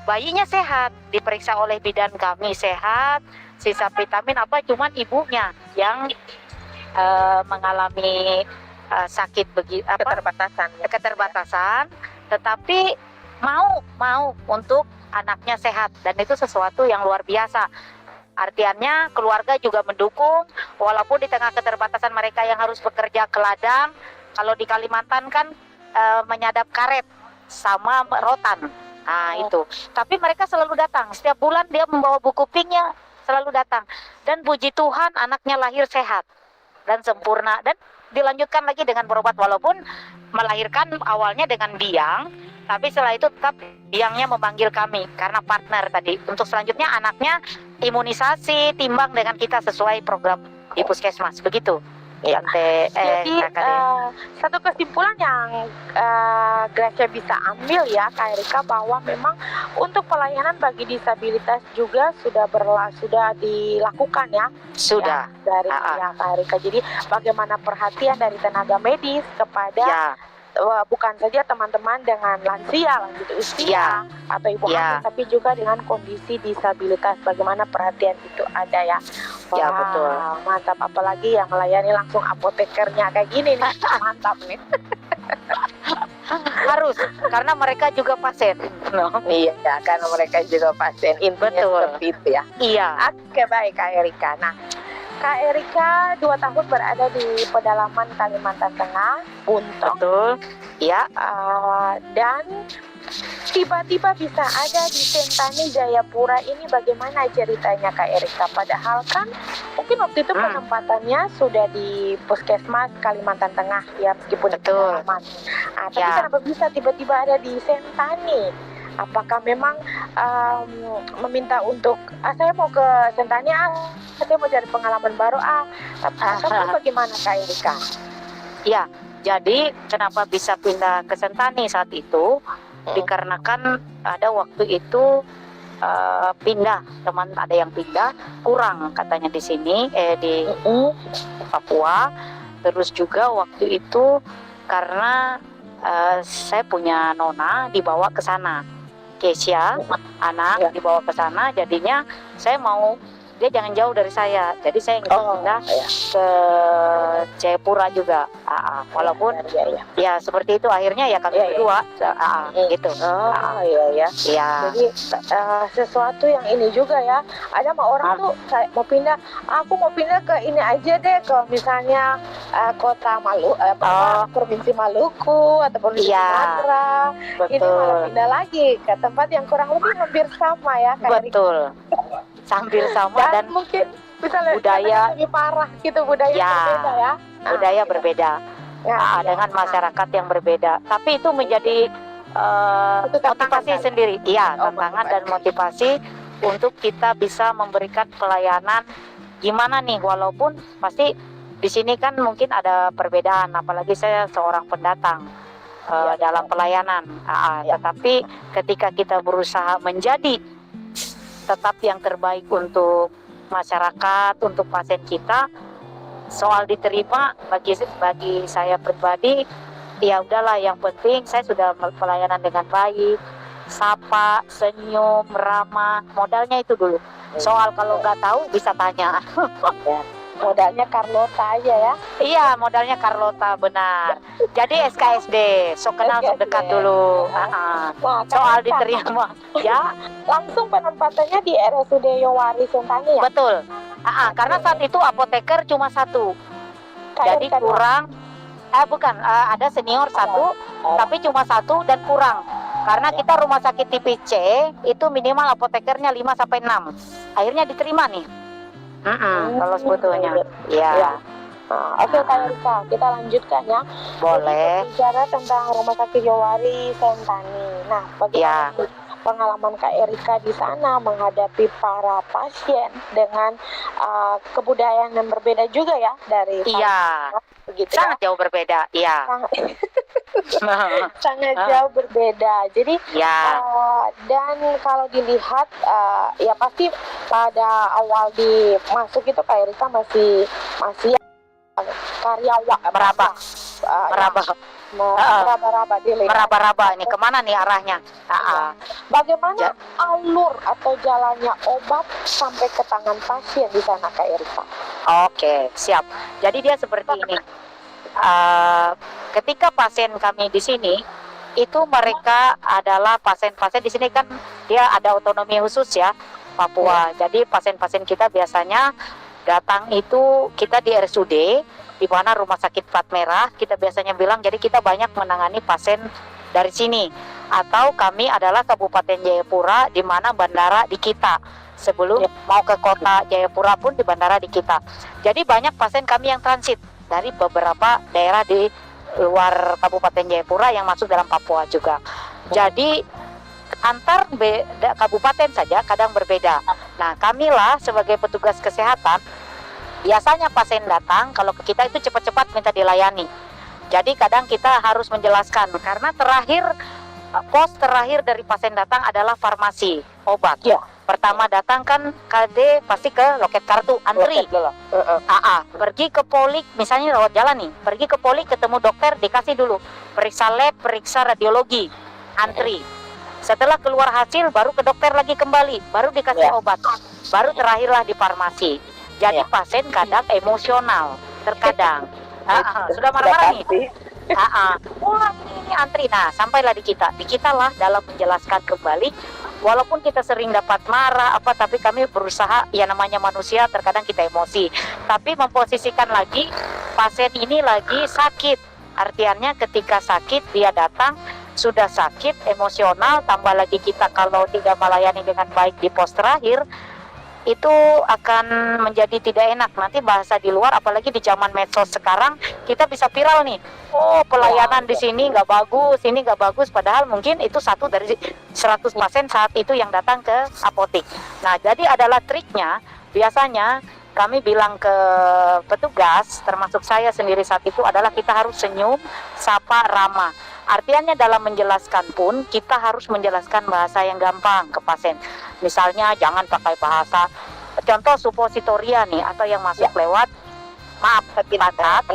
Speaker 11: bayinya sehat, diperiksa oleh bidan kami sehat, sisa vitamin cuman ibunya yang mengalami sakit keterbatasan, tetapi mau untuk anaknya sehat, dan itu sesuatu yang luar biasa. Artiannya keluarga juga mendukung, walaupun di tengah keterbatasan mereka yang harus bekerja ke ladang. Kalau di Kalimantan kan menyadap karet sama rotan. Nah itu. Tapi mereka selalu datang. Setiap bulan dia membawa buku pinknya, selalu datang. Dan puji Tuhan anaknya lahir sehat dan sempurna. Dan dilanjutkan lagi dengan berobat, walaupun melahirkan awalnya dengan biang, tapi setelah itu tetap biangnya memanggil kami karena partner tadi. Untuk selanjutnya anaknya imunisasi, timbang dengan kita sesuai program di puskesmas, begitu.
Speaker 7: Jadi satu kesimpulan yang Gracia bisa ambil ya Kak Erika, bahwa memang untuk pelayanan bagi disabilitas juga sudah dilakukan ya.
Speaker 11: Sudah
Speaker 7: ya, dari ya, Kak Erika. Jadi bagaimana perhatian dari tenaga medis kepada bukan saja teman-teman dengan lansia, lanjut usia atau ibu hamil, tapi juga dengan kondisi disabilitas, bagaimana perhatian itu ada ya.
Speaker 11: Ya betul.
Speaker 7: Mantap, apalagi yang melayani langsung apotekernya kayak gini nih. Mantap nih.
Speaker 11: Harus, karena mereka juga pasien.
Speaker 7: Iya, karena mereka juga pasien. Intinya seperti itu ya.
Speaker 11: Iya.
Speaker 7: Oke, baik Kak Erika. Nah, Kak Erika 2 tahun berada di pedalaman Kalimantan Tengah, Buntong.
Speaker 11: Betul. Ya.
Speaker 7: Dan tiba-tiba bisa ada di Sentani Jayapura ini, bagaimana ceritanya Kak Erika? Padahal kan mungkin waktu itu penempatannya sudah di Puskesmas Kalimantan Tengah ya, meskipun di pedalaman. Tapi kenapa bisa tiba-tiba ada di Sentani? Apakah memang meminta untuk saya mau ke Sentani, saya mau cari pengalaman baru atau bagaimana Kak Erika?
Speaker 11: Ya, jadi kenapa bisa pindah ke Sentani saat itu? Dikarenakan ada waktu itu pindah, teman ada yang pindah, kurang katanya di sini di Papua. Terus juga waktu itu karena saya punya nona dibawa ke sana, Kesia anak dibawa ke sana, jadinya saya mau dia jangan jauh dari saya, jadi saya ingin pindah ke Jayapura juga. Walaupun ya seperti itu akhirnya ya kami berdua gitu.
Speaker 7: Jadi sesuatu yang ini juga ya, ada mah orang tuh saya mau pindah, aku mau pindah ke ini aja deh, ke misalnya kota provinsi Maluku atau provinsi Sumatera. Ini malah pindah lagi ke tempat yang kurang lebih hampir sama ya.
Speaker 11: Betul. Hampir sama dan
Speaker 7: mungkin bisa
Speaker 11: budaya
Speaker 7: lebih parah gitu, budaya berbeda ya.
Speaker 11: Budaya berbeda dengan masyarakat yang berbeda. Tapi itu menjadi motivasi sendiri. Iya, tantangan dan motivasi untuk kita bisa memberikan pelayanan gimana nih, walaupun pasti di sini kan mungkin ada perbedaan, apalagi saya seorang pendatang dalam pelayanan. Tetapi ketika kita berusaha menjadi tetap yang terbaik untuk masyarakat, untuk pasien kita, soal diterima bagi saya pribadi, ya udahlah, yang penting saya sudah pelayanan dengan baik, sapa, senyum, ramah, modalnya itu dulu. Soal kalau nggak tahu bisa tanya.
Speaker 7: Modalnya Carlota aja ya.
Speaker 11: Iya, modalnya Carlota, benar. Jadi SKSD, sok kenal sok dekat dulu. Soal diterima ya.
Speaker 7: Langsung penempatannya di RSUD Yowari Sentani ya?
Speaker 11: Betul. Karena saat itu apoteker cuma satu. Jadi kurang ada senior satu, tapi cuma satu dan kurang. Karena kita rumah sakit tipe C itu minimal apotekernya 5-6. Akhirnya diterima nih. Kalau sebetulnya
Speaker 7: Oke Kak Erika, kita lanjutkan ya.
Speaker 11: Boleh.
Speaker 7: Bicara tentang rumah sakit Yowari Sentani. Nah, bagaimana pengalaman Kak Erika di sana menghadapi para pasien dengan kebudayaan yang berbeda juga ya dari begitu
Speaker 11: sangat jauh berbeda,
Speaker 7: sangat jauh berbeda. Jadi dan kalau dilihat ya pasti pada awal masuk itu Kak Erika masih karyawan
Speaker 11: meraba-raba ini kemana nih arahnya?
Speaker 7: Bagaimana alur atau jalannya obat sampai ke tangan pasien di sana Kak Erika?
Speaker 11: Oke, siap. Jadi dia seperti ini. Ketika pasien kami di sini, itu mereka adalah pasien-pasien di sini kan dia ada otonomi khusus ya. Papua. Jadi pasien-pasien kita biasanya datang itu kita di RSUD, di mana Rumah Sakit Plat Merah, kita biasanya bilang jadi kita banyak menangani pasien dari sini. Atau kami adalah Kabupaten Jayapura, di mana bandara di kita. Sebelum mau ke kota Jayapura pun di bandara di kita. Jadi banyak pasien kami yang transit dari beberapa daerah di luar Kabupaten Jayapura yang masuk dalam Papua juga. Jadi antar kabupaten saja kadang berbeda. Nah, kamilah sebagai petugas kesehatan, biasanya pasien datang, kalau ke kita itu cepat-cepat minta dilayani. Jadi kadang kita harus menjelaskan, karena pos terakhir dari pasien datang adalah farmasi, obat. Pertama datang kan KD pasti ke loket kartu, antri. Pergi ke polik, misalnya lewat jalan nih, pergi ke polik ketemu dokter, dikasih dulu periksa lab, periksa radiologi, antri. Setelah keluar hasil baru ke dokter lagi kembali, baru dikasih obat, baru terakhirlah di farmasi. Jadi pasien kadang emosional, terkadang sudah marah-marah nih. Wah, ini antri. Nah, sampailah di kita lah dalam menjelaskan kembali. Walaupun kita sering dapat marah tapi kami berusaha, ya namanya manusia, terkadang kita emosi. Tapi memposisikan lagi pasien ini lagi sakit. Artinya ketika sakit dia datang sudah sakit, emosional, tambah lagi kita kalau tidak melayani dengan baik di pos terakhir, itu akan menjadi tidak enak. Nanti bahasa di luar, apalagi di zaman medsos sekarang, kita bisa viral nih. Oh, pelayanan di sini nggak bagus, ini nggak bagus. Padahal mungkin itu 1 dari 100 pasien saat itu yang datang ke apotik. Nah, jadi adalah triknya, biasanya kami bilang ke petugas, termasuk saya sendiri saat itu, adalah kita harus senyum, sapa, ramah. Artinya dalam menjelaskan pun kita harus menjelaskan bahasa yang gampang ke pasien. Misalnya jangan pakai bahasa, contoh supositoria nih, atau yang masuk lewat pantat,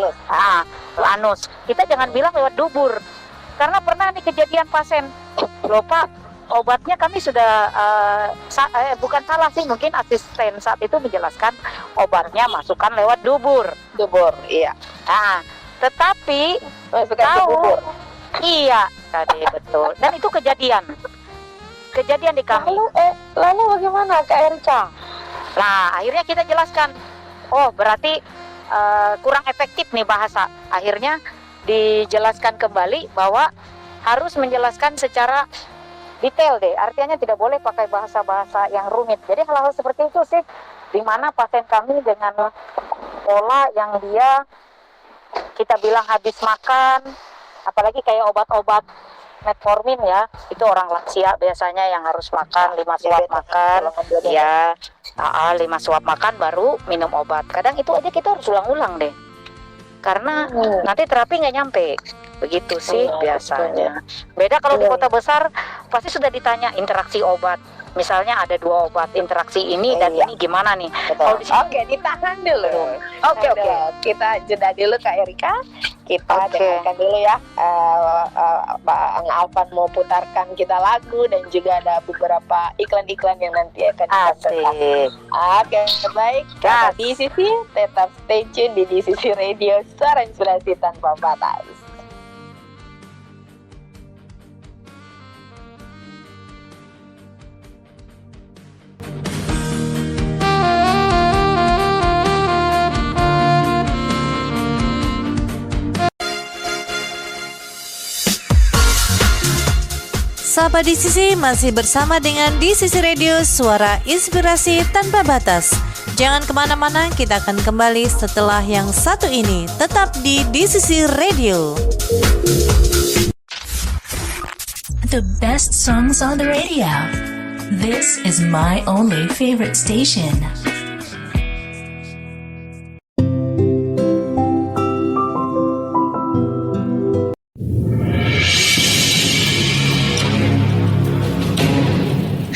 Speaker 11: anus. Kita jangan bilang lewat dubur. Karena pernah nih kejadian pasien, loh Pak, obatnya kami sudah, bukan salah sih, mungkin asisten saat itu menjelaskan obatnya masukkan lewat dubur. Iya. Tetapi tahu. Iya, tadi betul. Dan itu kejadian di kami.
Speaker 7: Lalu bagaimana Kak Erika?
Speaker 11: Nah, akhirnya kita jelaskan, oh berarti kurang efektif nih bahasa. Akhirnya dijelaskan kembali bahwa harus menjelaskan secara detail deh. Artinya tidak boleh pakai bahasa-bahasa yang rumit. Jadi hal-hal seperti itu sih, di mana pasien kami dengan pola yang dia kita bilang habis makan, apalagi kayak obat-obat metformin ya, itu orang lansia biasanya yang harus makan 5 suap makan, ya, 5 suap makan baru minum obat. Kadang itu aja kita harus ulang-ulang deh, karena nanti terapi nggak nyampe. Begitu sih biasanya. Beda kalau di kota besar pasti sudah ditanya interaksi obat. Misalnya ada 2 obat, interaksi ini dan ini gimana nih?
Speaker 7: Oke, ditahan dulu. Oke. Kita jeda dulu Kak Erika. Kita dengarkan dulu ya. Bang Alvan mau putarkan kita lagu dan juga ada beberapa iklan-iklan yang nanti akan kita putar. Oke, baik. Kata DCC, tetap stay tune di DCC Radio, Suara Inspirasi Tanpa Batas.
Speaker 3: Sahabat DCC masih bersama dengan DCC Radio, Suara Inspirasi Tanpa Batas. Jangan kemana-mana, kita akan kembali setelah yang satu ini. Tetap di DCC Radio.
Speaker 4: The best songs on the radio. This is my only favorite station.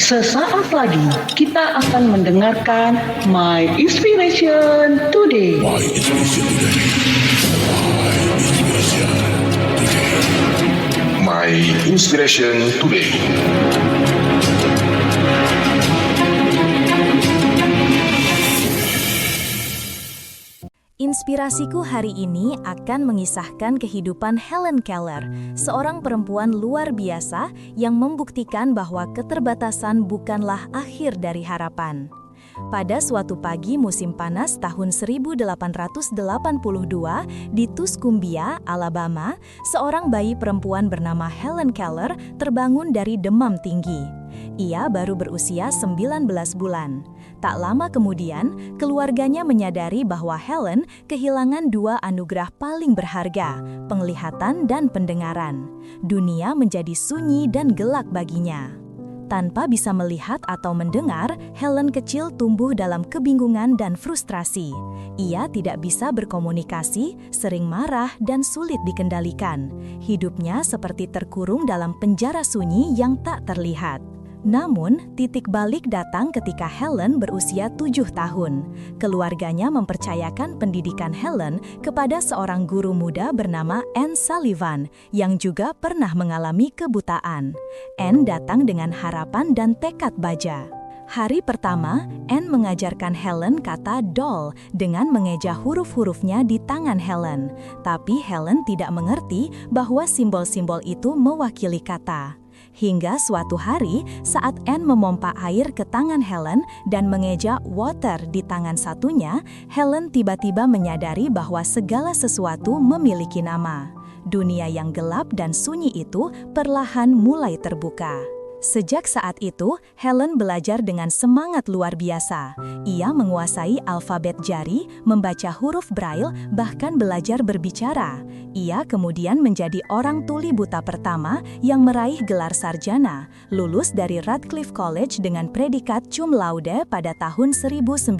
Speaker 13: Sesaat lagi kita akan mendengarkan My Inspiration Today.
Speaker 1: My Inspiration Today.
Speaker 14: My Inspiration Today.
Speaker 12: Inspirasiku hari ini akan mengisahkan kehidupan Helen Keller, seorang perempuan luar biasa yang membuktikan bahwa keterbatasan bukanlah akhir dari harapan. Pada suatu pagi musim panas tahun 1882 di Tuscumbia, Alabama, seorang bayi perempuan bernama Helen Keller terbangun dari demam tinggi. Ia baru berusia 19 bulan. Tak lama kemudian, keluarganya menyadari bahwa Helen kehilangan dua anugerah paling berharga, penglihatan dan pendengaran. Dunia menjadi sunyi dan gelap baginya. Tanpa bisa melihat atau mendengar, Helen kecil tumbuh dalam kebingungan dan frustrasi. Ia tidak bisa berkomunikasi, sering marah dan sulit dikendalikan. Hidupnya seperti terkurung dalam penjara sunyi yang tak terlihat. Namun, titik balik datang ketika Helen berusia 7 tahun. Keluarganya mempercayakan pendidikan Helen kepada seorang guru muda bernama Anne Sullivan, yang juga pernah mengalami kebutaan. Anne datang dengan harapan dan tekad baja. Hari pertama, Anne mengajarkan Helen kata doll dengan mengeja huruf-hurufnya di tangan Helen. Tapi Helen tidak mengerti bahwa simbol-simbol itu mewakili kata. Hingga suatu hari, saat Anne memompa air ke tangan Helen dan mengeja water di tangan satunya, Helen tiba-tiba menyadari bahwa segala sesuatu memiliki nama. Dunia yang gelap dan sunyi itu perlahan mulai terbuka. Sejak saat itu, Helen belajar dengan semangat luar biasa. Ia menguasai alfabet jari, membaca huruf Braille, bahkan belajar berbicara. Ia kemudian menjadi orang tuli buta pertama yang meraih gelar sarjana, lulus dari Radcliffe College dengan predikat cum laude pada tahun 1904.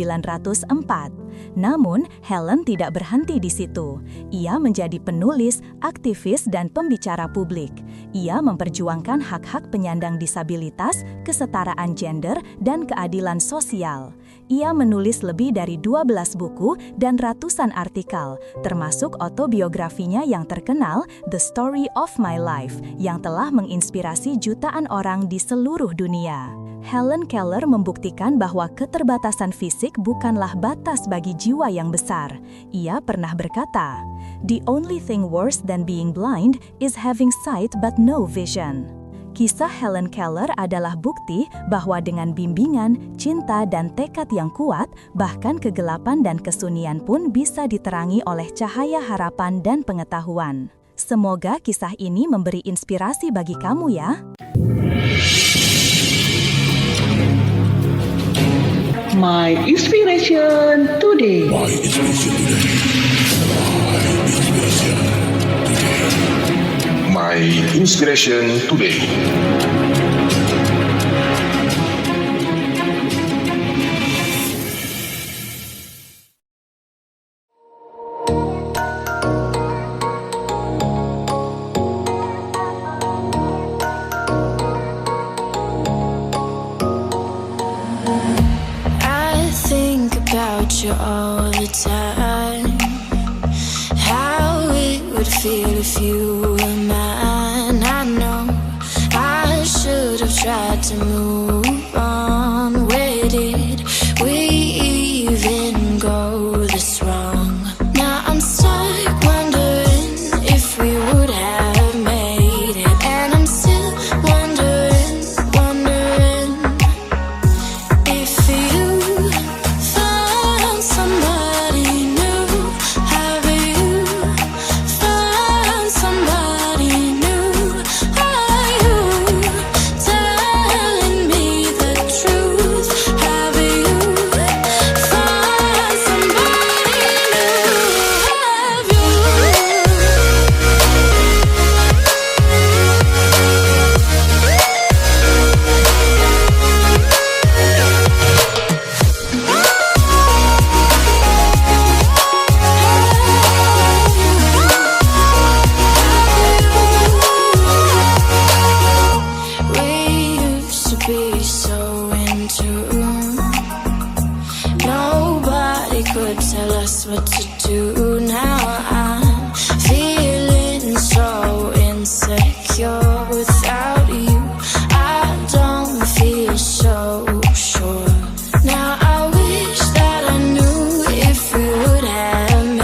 Speaker 12: Namun, Helen tidak berhenti di situ. Ia menjadi penulis, aktivis, dan pembicara publik. Ia memperjuangkan hak-hak penyandang disabilitas, kesetaraan gender, dan keadilan sosial. Ia menulis lebih dari 12 buku dan ratusan artikel, termasuk autobiografinya yang terkenal, The Story of My Life, yang telah menginspirasi jutaan orang di seluruh dunia. Helen Keller membuktikan bahwa keterbatasan fisik bukanlah batas bagi jiwa yang besar. Ia pernah berkata, "The only thing worse than being blind is having sight but no vision." Kisah Helen Keller adalah bukti bahwa dengan bimbingan, cinta, dan tekad yang kuat, bahkan kegelapan dan kesunyian pun bisa diterangi oleh cahaya harapan dan pengetahuan. Semoga kisah ini memberi inspirasi bagi kamu ya.
Speaker 13: My inspiration today.
Speaker 14: My inspiration today.
Speaker 6: I think about you all the time. How it would feel if you were mine. I know I should have tried to move on. Where did we even go this wrong? Now I'm stuck wondering if we would have made it. And I'm still wondering if you found somebody new. Have you found somebody new? Are you telling me the truth? Have you found somebody new? Have you? We used to be so in tune. Nobody could tell us what to do. Now I'm feeling so insecure without you. I don't feel so sure. Now I wish that I knew if we would have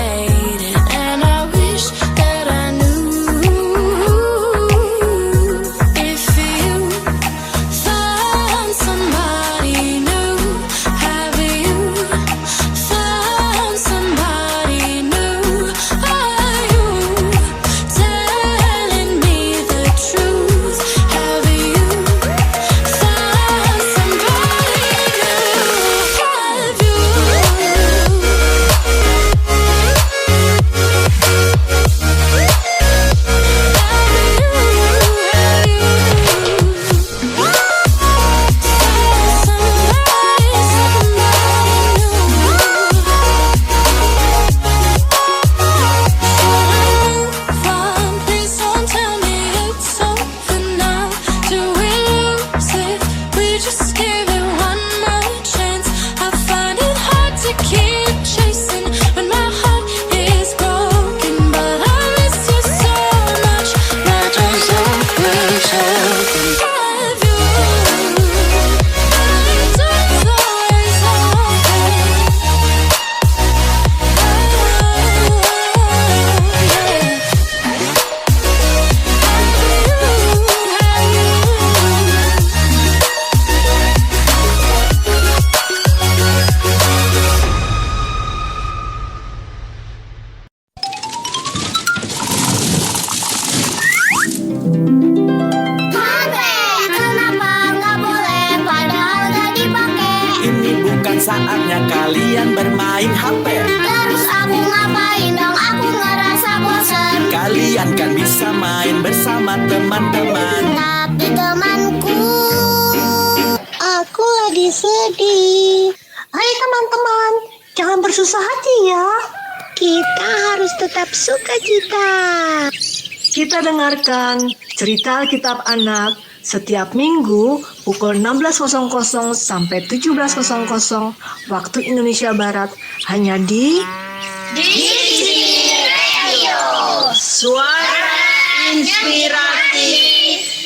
Speaker 10: teman-teman.
Speaker 15: Tapi temanku, aku lagi sedih. Hai teman-teman, jangan bersusah hati ya. Kita harus tetap sukacita.
Speaker 16: Kita dengarkan cerita Alkitab Anak setiap minggu pukul 16.00 sampai 17.00 waktu Indonesia Barat hanya di
Speaker 15: Sisi Radio.
Speaker 16: Suara Inspirasi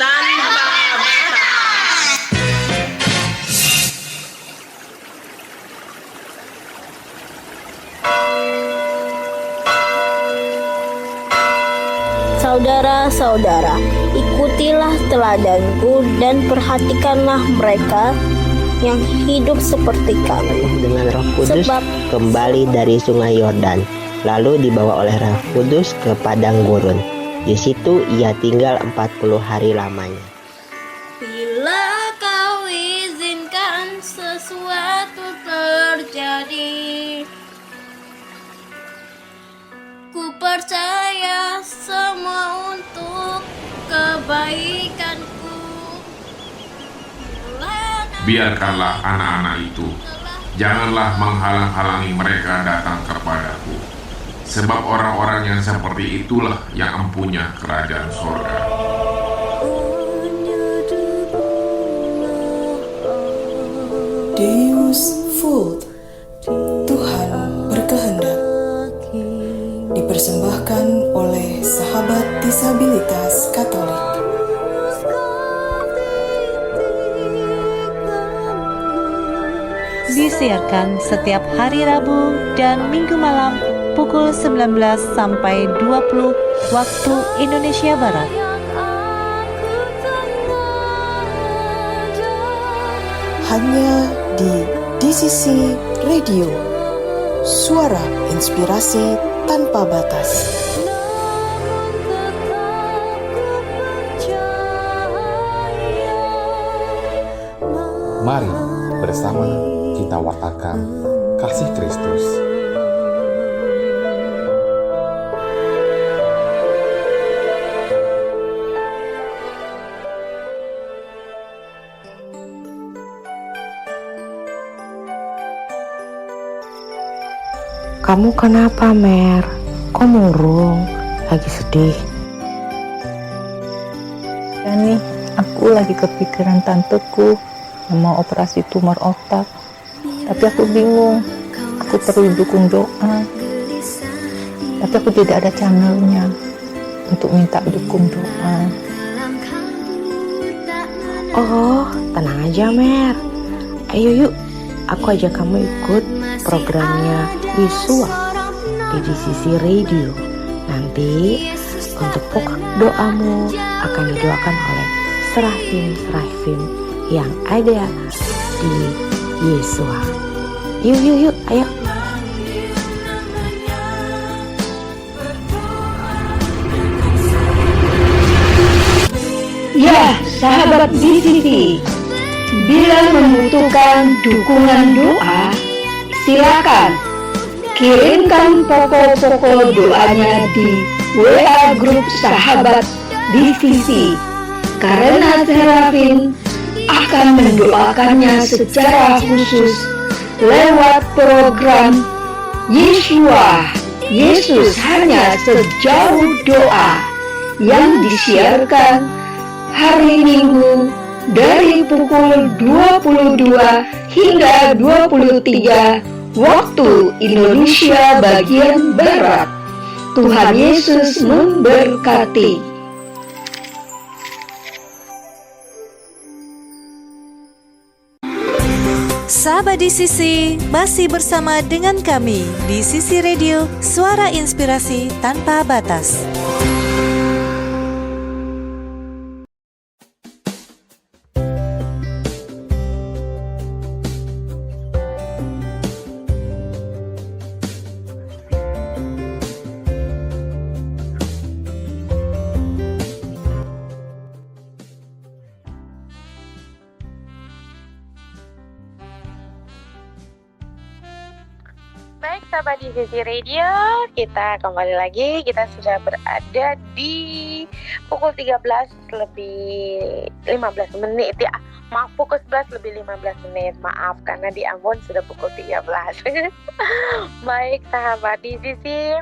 Speaker 16: Tanpa Batas.
Speaker 17: Saudara-saudara, ikutilah teladanku dan perhatikanlah mereka yang hidup seperti kami.
Speaker 18: Dengan Roh Kudus kembali dari Sungai Yordan, lalu dibawa oleh Roh Kudus ke padang gurun. Di situ ia tinggal 40 hari lamanya.
Speaker 6: Bila kau izinkan sesuatu terjadi, ku percaya semua untuk kebaikanku.
Speaker 14: Biarkanlah anak-anak itu, janganlah menghalang-halangi mereka datang kepadaku. Sebab orang-orang yang seperti itulah yang empunya kerajaan surga.
Speaker 19: Deus Vult, Tuhan berkehendak. Dipersembahkan oleh Sahabat Disabilitas Katolik.
Speaker 3: Disiarkan setiap hari Rabu dan Minggu malam pukul 19 sampai 20 waktu Indonesia Barat.
Speaker 19: Hanya di DCC Radio, suara inspirasi tanpa batas.
Speaker 20: Mari bersama kita wartakan kasih Kristus.
Speaker 21: Kamu kenapa, Mer? Kok murung? Lagi sedih?
Speaker 22: Ya nih, aku lagi kepikiran tanteku yang mau operasi tumor otak. Tapi aku bingung, aku perlu dukung doa. Tapi aku tidak ada channelnya untuk minta dukung doa.
Speaker 21: Oh, tenang aja, Mer. Ayo yuk, aku ajak kamu ikut programnya Yesua di DCC Radio. Nanti untuk pokok doamu akan didoakan oleh serafim-serafim yang ada di Yesua. Yuk, ayo.
Speaker 23: Ya, sahabat DCC, bila membutuhkan dukungan doa, silakan kirimkan pokok-pokok doanya di WA grup sahabat DCC, karena Serafin akan mendoakannya secara khusus lewat program Yesua, Yesus hanya sejauh doa, yang disiarkan hari Minggu dari pukul 22 hingga 23 waktu Indonesia bagian Barat. Tuhan Yesus memberkati.
Speaker 3: Sahabat DCC, masih bersama dengan kami di DCC Radio, suara inspirasi tanpa batas.
Speaker 7: sahabat di sisi radio, kita kembali lagi. Kita sudah berada di pukul 13 lebih 15 menit ya. Maaf, pukul 11 lebih 15 menit. Maaf karena di Ambon sudah pukul 13. Baik sahabat di sisi,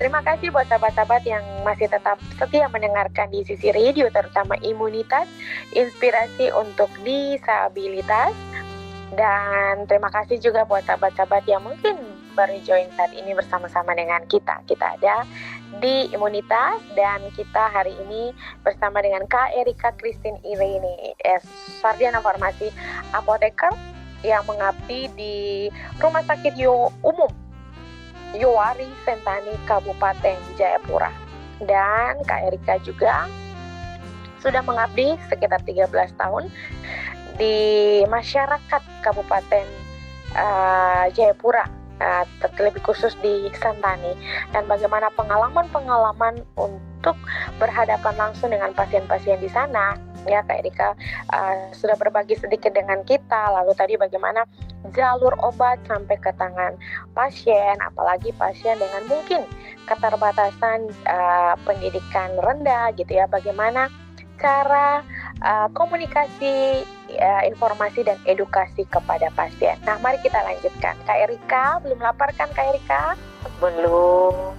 Speaker 7: terima kasih buat sahabat-sahabat yang masih tetap setia mendengarkan di sisi radio, terutama imunitas, inspirasi untuk disabilitas. Dan terima kasih juga buat sahabat-sahabat yang mungkin baru join saat ini bersama-sama dengan kita. Kita ada di imunitas dan kita hari ini bersama dengan Kak Erika Christine Irene, sarjana farmasi apoteker yang mengabdi di Rumah Sakit Umum Yowari Sentani Kabupaten Jayapura. Dan Kak Erika juga sudah mengabdi sekitar 13 tahun di masyarakat Kabupaten Jayapura, lebih khusus di Sentani, dan bagaimana pengalaman-pengalaman untuk berhadapan langsung dengan pasien-pasien di sana. Ya, Kak Erika sudah berbagi sedikit dengan kita, lalu tadi bagaimana jalur obat sampai ke tangan pasien, apalagi pasien dengan mungkin keterbatasan pendidikan rendah gitu ya, bagaimana cara komunikasi, informasi dan edukasi kepada pasien. Nah, mari kita lanjutkan. Kak Erika, belum lapar kan Kak Erika?
Speaker 11: Belum.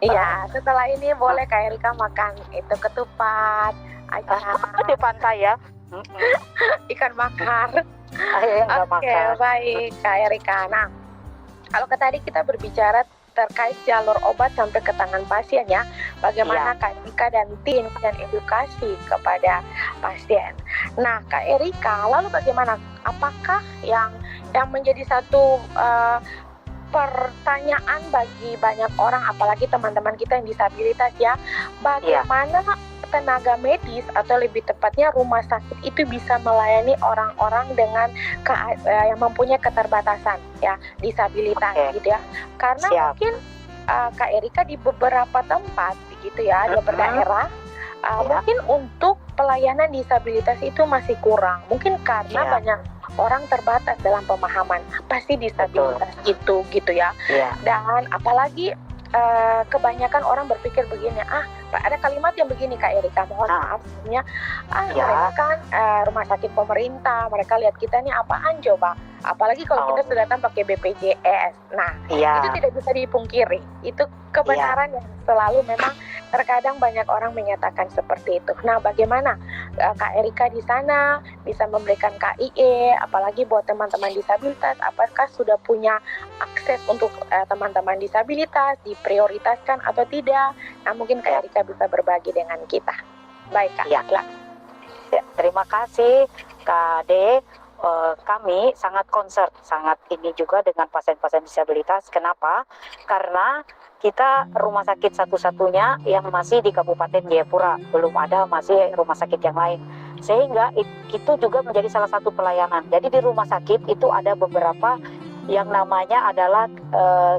Speaker 7: Iya, setelah ini boleh Kak Erika makan itu ketupat aja
Speaker 11: di pantai ya.
Speaker 7: Ikan bakar.
Speaker 11: Oke,
Speaker 7: baik Kak Erika. Nah, kalau tadi kita berbicara terkait jalur obat sampai ke tangan pasien ya, bagaimana Kak Erika dan tim dan edukasi kepada pasien. Nah, Kak Erika, lalu bagaimana? Apakah yang menjadi satu pertanyaan bagi banyak orang, apalagi teman-teman kita yang disabilitas ya, bagaimana tenaga medis atau lebih tepatnya rumah sakit itu bisa melayani orang-orang dengan yang mempunyai keterbatasan ya, disabilitas gitu ya. Karena mungkin Kak Erika di beberapa tempat gitu ya, di beberapa daerah mungkin untuk pelayanan disabilitas itu masih kurang. Mungkin karena banyak orang terbatas dalam pemahaman apa sih disabilitas itu gitu ya. Dan apalagi kebanyakan orang berpikir begini, ada kalimat yang begini Kak Erika, mohon maaf sebenarnya, mereka kan rumah sakit pemerintah, mereka lihat kita nih apaan coba, apalagi kalau kita sudah datang pakai BPJS. Nah, itu tidak bisa dipungkiri, itu kebenaran yang selalu memang terkadang banyak orang menyatakan seperti itu. Nah, bagaimana Kak Erika di sana bisa memberikan KIE, apalagi buat teman-teman disabilitas, apakah sudah punya akses untuk teman-teman disabilitas, diprioritaskan atau tidak? Nah, mungkin Kak Erika bisa berbagi dengan kita. Baik Kak.
Speaker 11: Ya, terima kasih Kak Ade. Kami sangat concern, sangat ini juga dengan pasien-pasien disabilitas. Kenapa? Karena kita rumah sakit satu-satunya yang masih di Kabupaten Jayapura, belum ada masih rumah sakit yang lain, sehingga itu juga menjadi salah satu pelayanan. Jadi di rumah sakit itu ada beberapa yang namanya adalah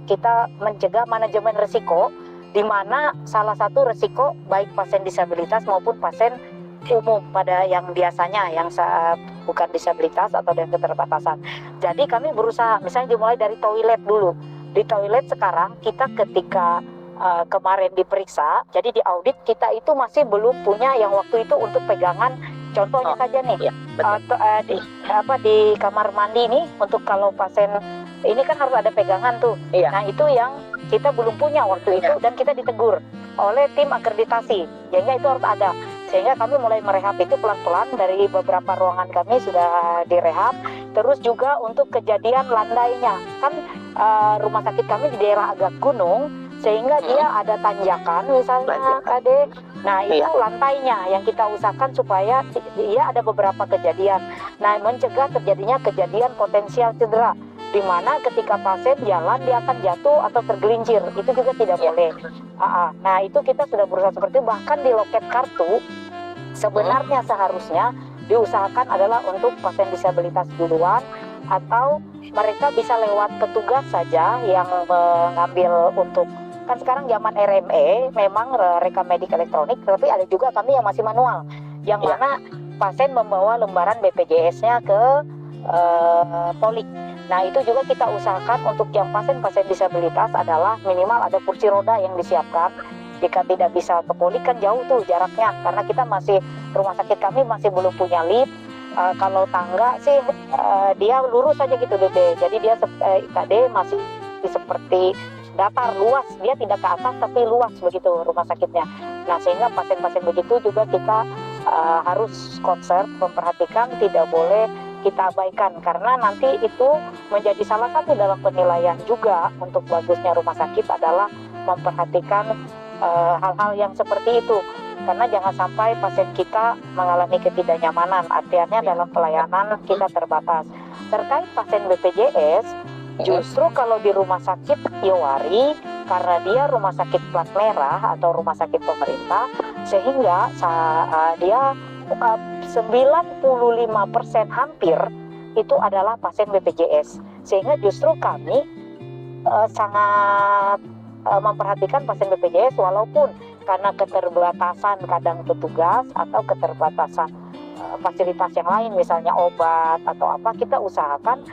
Speaker 11: kita mencegah manajemen risiko, di mana salah satu risiko baik pasien disabilitas maupun pasien umum pada yang biasanya yang bukan disabilitas atau dengan keterbatasan. Jadi kami berusaha, misalnya dimulai dari toilet dulu. Di toilet sekarang kita ketika kemarin diperiksa, jadi di audit kita itu masih belum punya yang waktu itu untuk pegangan. Contohnya saja nih, di kamar mandi ini untuk kalau pasien ini kan harus ada pegangan tuh. Nah itu yang kita belum punya waktu itu dan kita ditegur oleh tim akreditasi, sehingga itu harus ada. Sehingga kami mulai merehab itu pelan-pelan, dari beberapa ruangan kami sudah direhab. Terus juga untuk kejadian landainya, kan rumah sakit kami di daerah agak gunung, sehingga dia ada tanjakan misalnya Ade. Nah itu lantainya yang kita usahakan supaya dia ada beberapa kejadian. Nah, mencegah terjadinya kejadian potensial cedera, di mana ketika pasien jalan dia akan jatuh atau tergelincir, itu juga tidak boleh. Nah itu kita sudah berusaha seperti itu. Bahkan di loket kartu sebenarnya seharusnya diusahakan adalah untuk pasien disabilitas duluan, atau mereka bisa lewat petugas saja yang mengambil untuk, kan sekarang zaman RME memang rekam medik elektronik, tapi ada juga kami yang masih manual, yang mana pasien membawa lembaran BPJS-nya ke Polik. Nah, itu juga kita usahakan untuk yang pasien-pasien disabilitas adalah minimal ada kursi roda yang disiapkan. Jika tidak bisa ke poli kan jauh tuh jaraknya, karena kita masih, rumah sakit kami masih belum punya lift. Kalau tangga sih dia lurus aja gitu Dede. Jadi dia IKD masih seperti datar, luas, dia tidak ke atas tapi luas begitu rumah sakitnya. Nah, sehingga pasien-pasien begitu juga kita harus concern, memperhatikan, tidak boleh kita abaikan, karena nanti itu menjadi salah satu dalam penilaian juga untuk bagusnya rumah sakit adalah memperhatikan hal-hal yang seperti itu, karena jangan sampai pasien kita mengalami ketidaknyamanan, artinya dalam pelayanan kita terbatas. Terkait pasien BPJS, justru kalau di rumah sakit Yowari, karena dia rumah sakit plat merah atau rumah sakit pemerintah, sehingga dia 95% hampir itu adalah pasien BPJS, sehingga justru kami sangat memperhatikan pasien BPJS, walaupun karena keterbatasan kadang petugas atau keterbatasan fasilitas yang lain, misalnya obat atau apa, kita usahakan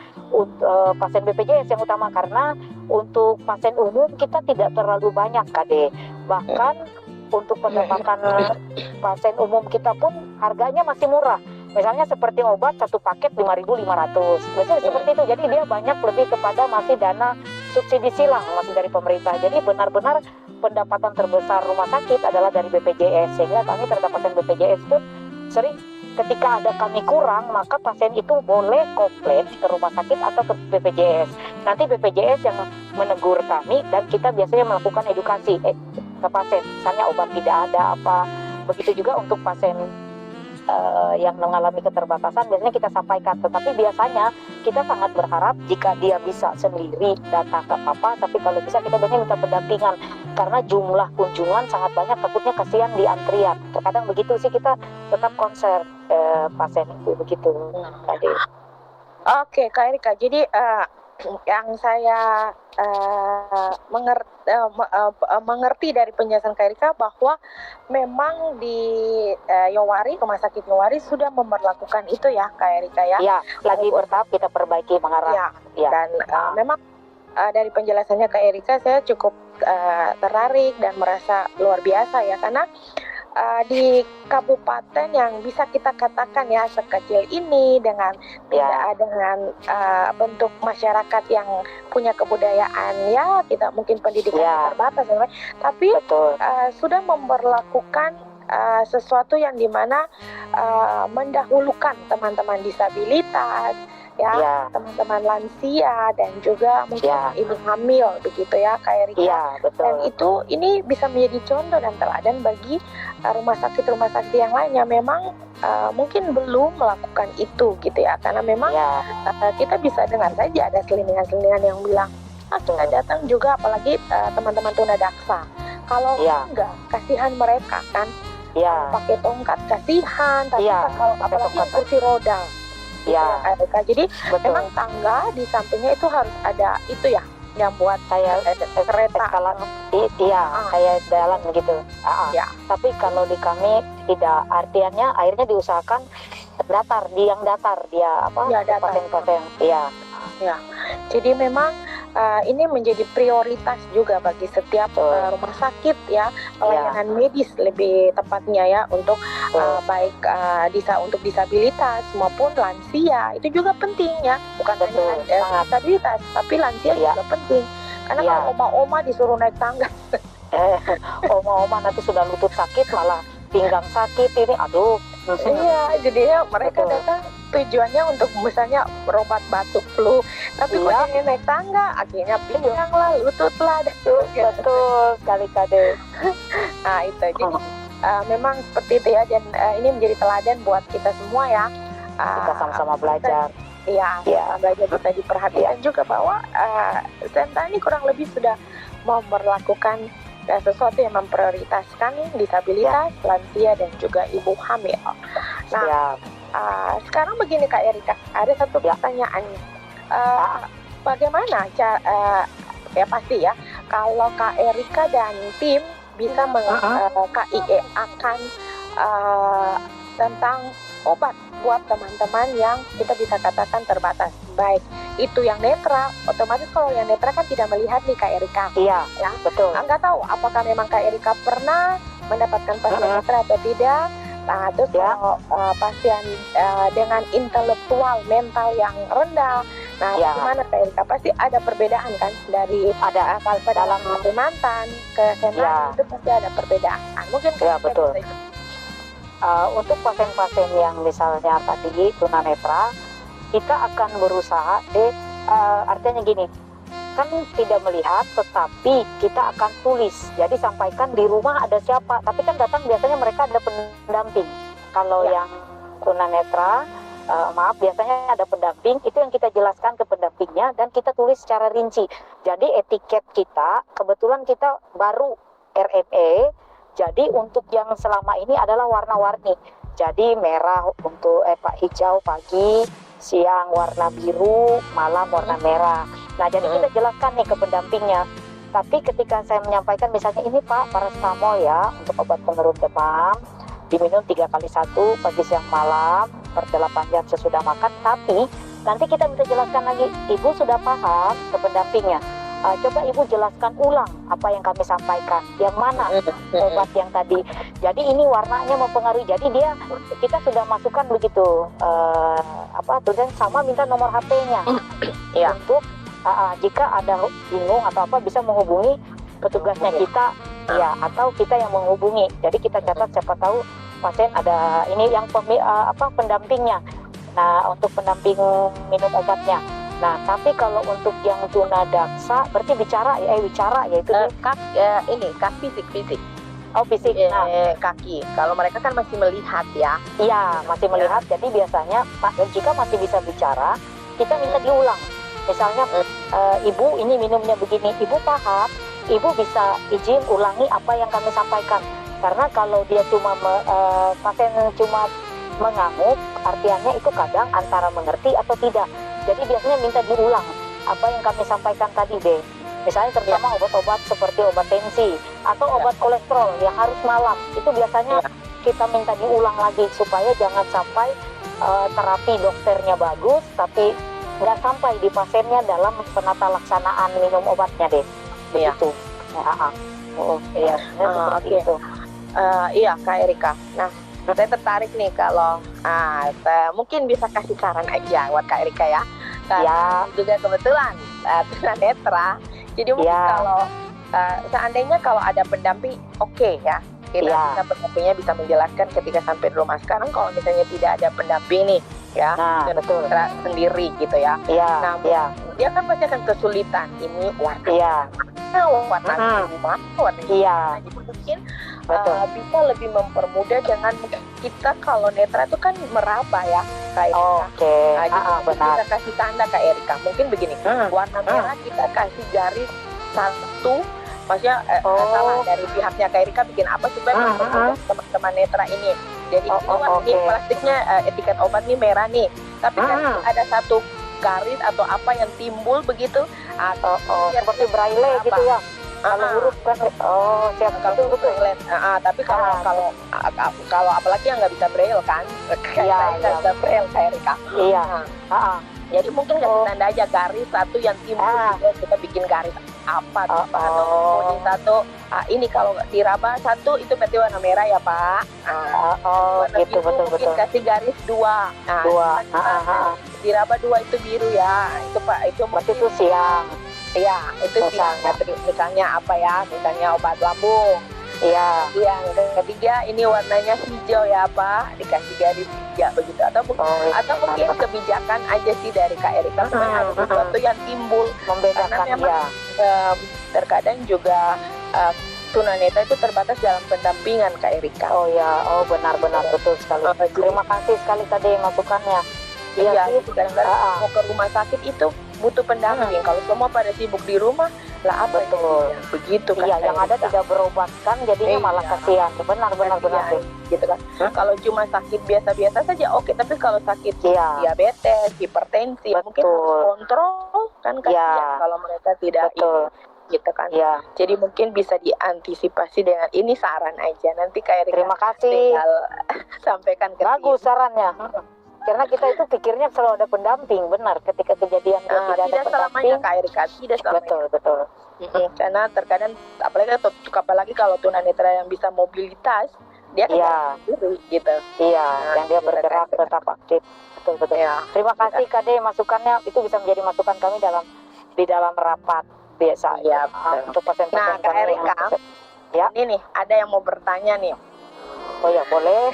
Speaker 11: pasien BPJS yang utama, karena untuk pasien umum kita tidak terlalu banyak KD. Bahkan untuk pendapatan pasien umum kita pun harganya masih murah. Misalnya seperti obat satu paket 5.500, biasanya seperti itu. Jadi dia banyak lebih kepada masih dana subsidi silang masih dari pemerintah. Jadi benar-benar pendapatan terbesar rumah sakit adalah dari BPJS, sehingga kami terhadap pasien BPJS pun sering ketika ada kami kurang, maka pasien itu boleh komplain ke rumah sakit atau ke BPJS. Nanti BPJS yang menegur kami dan kita biasanya melakukan edukasi ke pasien, misalnya obat tidak ada apa. Begitu juga untuk pasien yang mengalami keterbatasan biasanya kita sampaikan, tetapi biasanya kita sangat berharap jika dia bisa sendiri datang ke apa, tapi kalau bisa kita biasanya minta pendampingan, karena jumlah kunjungan sangat banyak, takutnya kasihan di antrian. Terkadang begitu sih, kita tetap konser pasien itu begitu.
Speaker 7: Oke, Kak Erika, jadi yang saya mengerti dari penjelasan Kak Erika bahwa memang di Yowari, rumah sakit Yowari sudah memperlakukan itu ya Kak Erika ya.
Speaker 11: Ya, lagi bertahap kita perbaiki mengarah.
Speaker 7: Ya. Dan memang dari penjelasannya Kak Erika saya cukup tertarik dan merasa luar biasa ya, karena di kabupaten yang bisa kita katakan ya sekecil ini dengan dengan bentuk masyarakat yang punya kebudayaan ya, kita mungkin pendidikan terbatas ya, tapi sudah memperlakukan sesuatu yang dimana mendahulukan teman-teman disabilitas ya, teman-teman lansia dan juga mungkin ibu hamil begitu ya Kak Erika. Dan ini bisa menjadi contoh dan teladan bagi rumah sakit yang lainnya. Memang mungkin belum melakukan itu gitu ya, karena memang kita bisa dengar saja ada selingan-selingan yang bilang kita datang juga, apalagi teman-teman tunadaksa. Kalau enggak, kasihan mereka kan, pakai tongkat kasihan, tapi kalau apalagi kursi roda. Jadi memang tangga di sampingnya itu harus ada itu ya, yang buat kayak kereta
Speaker 11: kayak jalan begitu. Tapi kalau di kami tidak, artinya akhirnya diusahakan datar dia pasien-pasien.
Speaker 7: Jadi memang ini menjadi prioritas juga bagi setiap rumah sakit ya, pelayanan medis lebih tepatnya ya, untuk baik untuk disabilitas maupun lansia, itu juga penting ya, bukan hanya disabilitas tapi lansia juga penting, karena kalau oma-oma disuruh naik tangga
Speaker 11: oma-oma nanti sudah lutut sakit, malah pinggang sakit, ini aduh.
Speaker 7: Jadinya mereka datang tujuannya untuk misalnya berobat batuk flu, tapi kalau naik tangga akhirnya pinggang lah, lutut lah.
Speaker 11: Betul sekali Kade.
Speaker 7: Nah itu, jadi memang seperti itu ya, dan ini menjadi teladan buat kita semua ya.
Speaker 11: Kita sama-sama belajar.
Speaker 7: Belajar bisa diperhatikan juga bahwa Senta ini kurang lebih sudah memperlakukan sesuatu yang memprioritaskan disabilitas, lansia dan juga ibu hamil. Nah, sekarang begini Kak Erika, ada satu pertanyaan. Bagaimana ya pasti ya, kalau Kak Erika dan tim bisa KIE akan tentang obat buat teman-teman yang kita bisa katakan terbatas, baik itu yang netra, otomatis kalau yang netra kan tidak melihat nih Kak Erika.
Speaker 11: Iya,
Speaker 7: ya
Speaker 11: betul.
Speaker 7: Nggak tahu apakah memang Kak Erika pernah mendapatkan pasien netra atau tidak. Nah, terus kalau pasien dengan intelektual mental yang rendah, nah bagaimana Kak Erika? Pasti ada perbedaan kan dari kalau dalam Kalimantan ke Senan itu pasti ada perbedaan. Mungkin
Speaker 11: betul. Untuk pasien-pasien yang misalnya tadi tunanetra, kita akan berusaha artinya gini, kan tidak melihat tetapi kita akan tulis, jadi sampaikan di rumah ada siapa, tapi kan datang biasanya mereka ada pendamping. Kalau yang tunanetra biasanya ada pendamping, itu yang kita jelaskan ke pendampingnya dan kita tulis secara rinci. Jadi etiket kita, kebetulan kita baru RME, jadi untuk yang selama ini adalah warna-warni. Jadi merah untuk hijau pagi, siang warna biru, malam warna merah. Nah, jadi kita jelaskan nih ke pendampingnya. Tapi ketika saya menyampaikan misalnya ini Pak, paracetamol ya untuk obat penurun demam, diminum 3 kali 1 pagi siang malam per 8 jam sesudah makan. Tapi nanti kita bisa jelaskan lagi, Ibu sudah paham ke pendampingnya. Coba Ibu jelaskan ulang apa yang kami sampaikan, yang mana obat yang tadi. Jadi ini warnanya mempengaruhi. Jadi kita sudah masukkan begitu tulisan sama minta nomor HP-nya untuk jika ada bingung atau apa bisa menghubungi petugasnya kita atau kita yang menghubungi. Jadi kita catat siapa tahu pasien ada ini yang pendampingnya. Nah, untuk pendamping minum obatnya. Nah, tapi kalau untuk yang tunadaksa berarti wicara yaitu
Speaker 7: kaki fisik.
Speaker 11: Oh, fisik.
Speaker 7: Kaki. Kalau mereka kan masih melihat ya.
Speaker 11: Iya, masih melihat. Jadi biasanya jika masih bisa bicara, kita minta diulang. Misalnya Ibu ini minumnya begini, Ibu paham, Ibu bisa izin ulangi apa yang kami sampaikan. Karena kalau dia pasien cuma mengangguk, artinya itu kadang antara mengerti atau tidak. Jadi biasanya minta diulang apa yang kami sampaikan tadi deh. Misalnya terutama obat-obat seperti obat tensi atau obat kolesterol yang harus malam. Itu biasanya kita minta diulang lagi supaya jangan sampai terapi dokternya bagus tapi nggak sampai di pasiennya dalam penata laksanaan minum obatnya deh. Begitu. Seperti itu.
Speaker 7: Iya Kak Erika. Nah, saya tertarik nih kalau mungkin bisa kasih saran aja buat Kak Erika ya. Karena juga kebetulan tunanetra. Jadi mungkin kalau seandainya kalau ada pendamping, oke ya. Kita pendampingnya bisa menjelaskan ketika sampai di rumah. Sekarang kalau misalnya tidak ada pendamping nih, ya,
Speaker 11: betul.
Speaker 7: Sendiri gitu ya.
Speaker 11: Nah,
Speaker 7: dia kan pasti akan kesulitan. Ini warna warna rumah, warna jadi mungkin bisa lebih mempermudah dengan kita kalau netra itu kan meraba ya Kak Erika.
Speaker 11: Benar.
Speaker 7: Kita kasih tanda Kak Erika. Mungkin begini, warna merah kita kasih garis 1. Maksudnya salah dari pihaknya Kak Erika bikin apa supaya mempermudah teman-teman netra ini. Jadi ini plastiknya etiket obat nih merah nih, tapi kan ada 1 garis atau apa yang timbul begitu atau
Speaker 11: seperti braille gitu ya. Kalau huruf kan
Speaker 7: kalau huruf braille. Tapi kalau apalagi yang nggak bisa braille kan, kayak saya bisa braille Kak Erika. Jadi mungkin kasih tanda aja garis 1 yang timbul juga kita bikin garis apa atau kode 1. Ini kalau diraba 1 itu berarti warna merah ya Pak. Warna
Speaker 11: gitu,
Speaker 7: biru
Speaker 11: betul.
Speaker 7: kasih garis 2. Diraba 2 itu biru ya. Itu Pak, itu
Speaker 11: berarti itu siang.
Speaker 7: Iya, itu siang. Misalnya apa ya? Misalnya obat lambung.
Speaker 11: Iya.
Speaker 7: Yang ketiga ini warnanya hijau ya Pak, dikasih garis hijau begitu. Atau mungkin kebijakan aja sih dari Kak Erika supaya ada sesuatu yang timbul
Speaker 11: membedakan.
Speaker 7: Karena memang terkadang juga tunanetra itu terbatas dalam pendampingan Kak Erika.
Speaker 11: Benar-benar betul sekali. Terima kasih sekali tadi masukannya.
Speaker 7: Iya, kadang-kadang mau ke rumah sakit itu butuh pendamping. Kalau semua pada sibuk di rumah, lah apa
Speaker 11: betul.
Speaker 7: Begitu kan.
Speaker 11: Iya, yang ada tidak berobatkan jadinya malah kasihan. Benar-benar
Speaker 7: gitu kan. Kalau cuma sakit biasa-biasa saja oke, tapi kalau sakit diabetes, hipertensi, mungkin harus kontrol kan kasihan kalau mereka tidak gitu kan. Jadi mungkin bisa diantisipasi dengan ini saran aja. Nanti Kak Erika
Speaker 11: terima kasih.
Speaker 7: sampaikan ke
Speaker 11: bagus sarannya. Karena kita itu pikirnya selalu ada pendamping, benar. Ketika kejadian tidak ada
Speaker 7: Tidak selamanya
Speaker 11: pendamping.
Speaker 7: Kak Erika, tidak selamanya.
Speaker 11: Betul.
Speaker 7: Karena terkadang apalagi kalau tunanetra yang bisa mobilitas, dia kan
Speaker 11: Iya.
Speaker 7: sendiri gitu.
Speaker 11: Iya, yang dia bergerak tetap aktif. Betul. Terima kasih Kade, masukannya itu bisa menjadi masukan kami di dalam rapat biasa ya. Untuk pasien-pasien
Speaker 7: Nah, Kak
Speaker 11: kami
Speaker 7: Erika,
Speaker 11: ya.
Speaker 7: ini nih ada yang mau bertanya nih.
Speaker 11: Oh ya, boleh.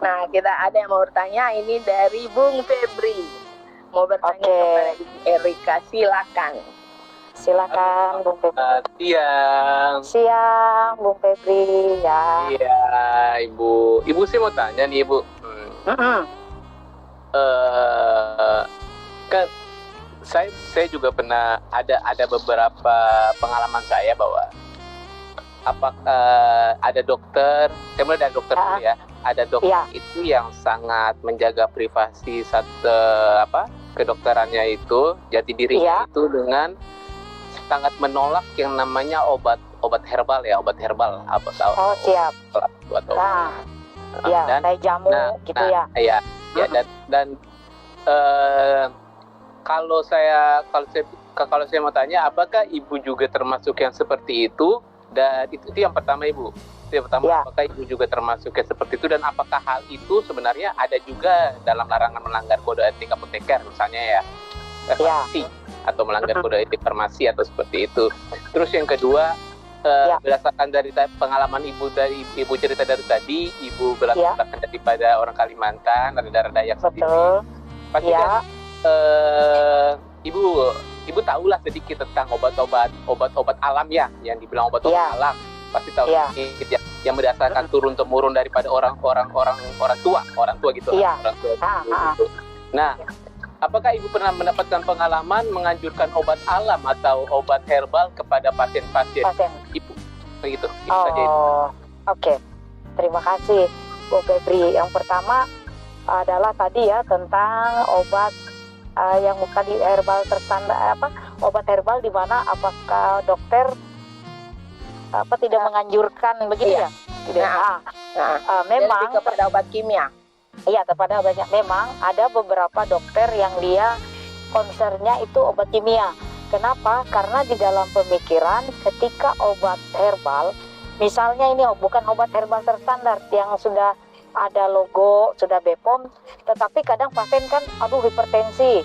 Speaker 7: Nah, kita ada yang mau bertanya, ini dari Bung Febri. Mau bertanya kepada Ibu Erika, silakan.
Speaker 11: Silakan Bung Febri.
Speaker 2: Siang,
Speaker 11: Bung Febri ya.
Speaker 2: Iya, Ibu sih mau tanya nih Ibu. Kan saya juga pernah ada beberapa pengalaman saya bahwa ada dokter, saya mulai dari dokter dulu ya. Ada dokter itu yang sangat menjaga privasi kedokterannya itu, jati dirinya itu dengan sangat menolak yang namanya obat herbal apa tahu?
Speaker 11: Oh siap.
Speaker 2: Dan
Speaker 11: kayak jamu gitu ya.
Speaker 2: Iya, dan kalau saya mau tanya, apakah Ibu juga termasuk yang seperti itu? Dan itu yang pertama Ibu. Itu yang pertama, apakah Ibu juga termasuk yang seperti itu, dan apakah hal itu sebenarnya ada juga dalam larangan melanggar kode etik apoteker misalnya ya? Farmasi atau melanggar kode etik farmasi atau seperti itu. Terus yang kedua, berdasarkan dari pengalaman Ibu cerita dari tadi, Ibu berlatar daripada orang Kalimantan, ada daerah Dayak sendiri. Pasti kan Ibu tahulah sedikit tentang obat-obat alam ya, yang dibilang obat-obat alam. Pasti tahu sedikit ya, yang berdasarkan turun temurun daripada orang tua gitu. Orang tua gitu. Nah, apakah Ibu pernah mendapatkan pengalaman menganjurkan obat alam atau obat herbal kepada pasien-pasien Ibu? Begitu.
Speaker 11: Oke. Terima kasih Bu Febri. Yang pertama adalah tadi ya tentang obat yang tadi herbal terstandar, obat herbal di mana apakah dokter tidak menganjurkan begitu ya? Tidak. Memang
Speaker 7: lebih kepada obat kimia.
Speaker 11: Iya, kepada obatnya. Memang ada beberapa dokter yang dia concernnya itu obat kimia. Kenapa? Karena di dalam pemikiran ketika obat herbal, misalnya ini bukan obat herbal terstandar yang sudah ada logo, sudah BPOM, tetapi kadang pasien kan hipertensi,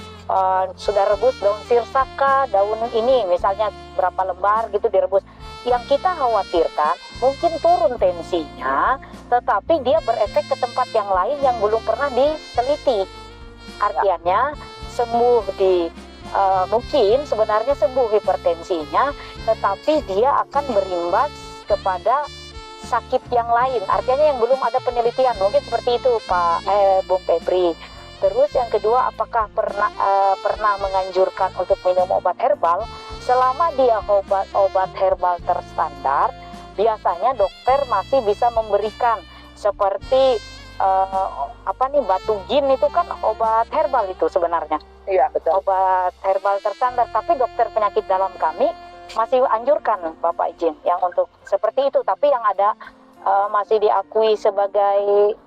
Speaker 11: sudah rebus daun sirsaka, daun ini misalnya berapa lembar gitu direbus. Yang kita khawatirkan mungkin turun tensinya, tetapi dia berefek ke tempat yang lain yang belum pernah diteliti. Artinya sembuh mungkin sebenarnya sembuh hipertensinya, tetapi dia akan berimbas kepada sakit yang lain, artinya yang belum ada penelitian, mungkin seperti itu Bung Febri. Terus yang kedua, apakah pernah menganjurkan untuk minum obat herbal? Selama dia obat herbal terstandar, biasanya dokter masih bisa memberikan seperti batu jin itu kan obat herbal itu sebenarnya.
Speaker 7: Iya, betul.
Speaker 11: Obat herbal terstandar, tapi dokter penyakit dalam kami masih anjurkan Bapak izin yang untuk seperti itu, tapi yang ada masih diakui sebagai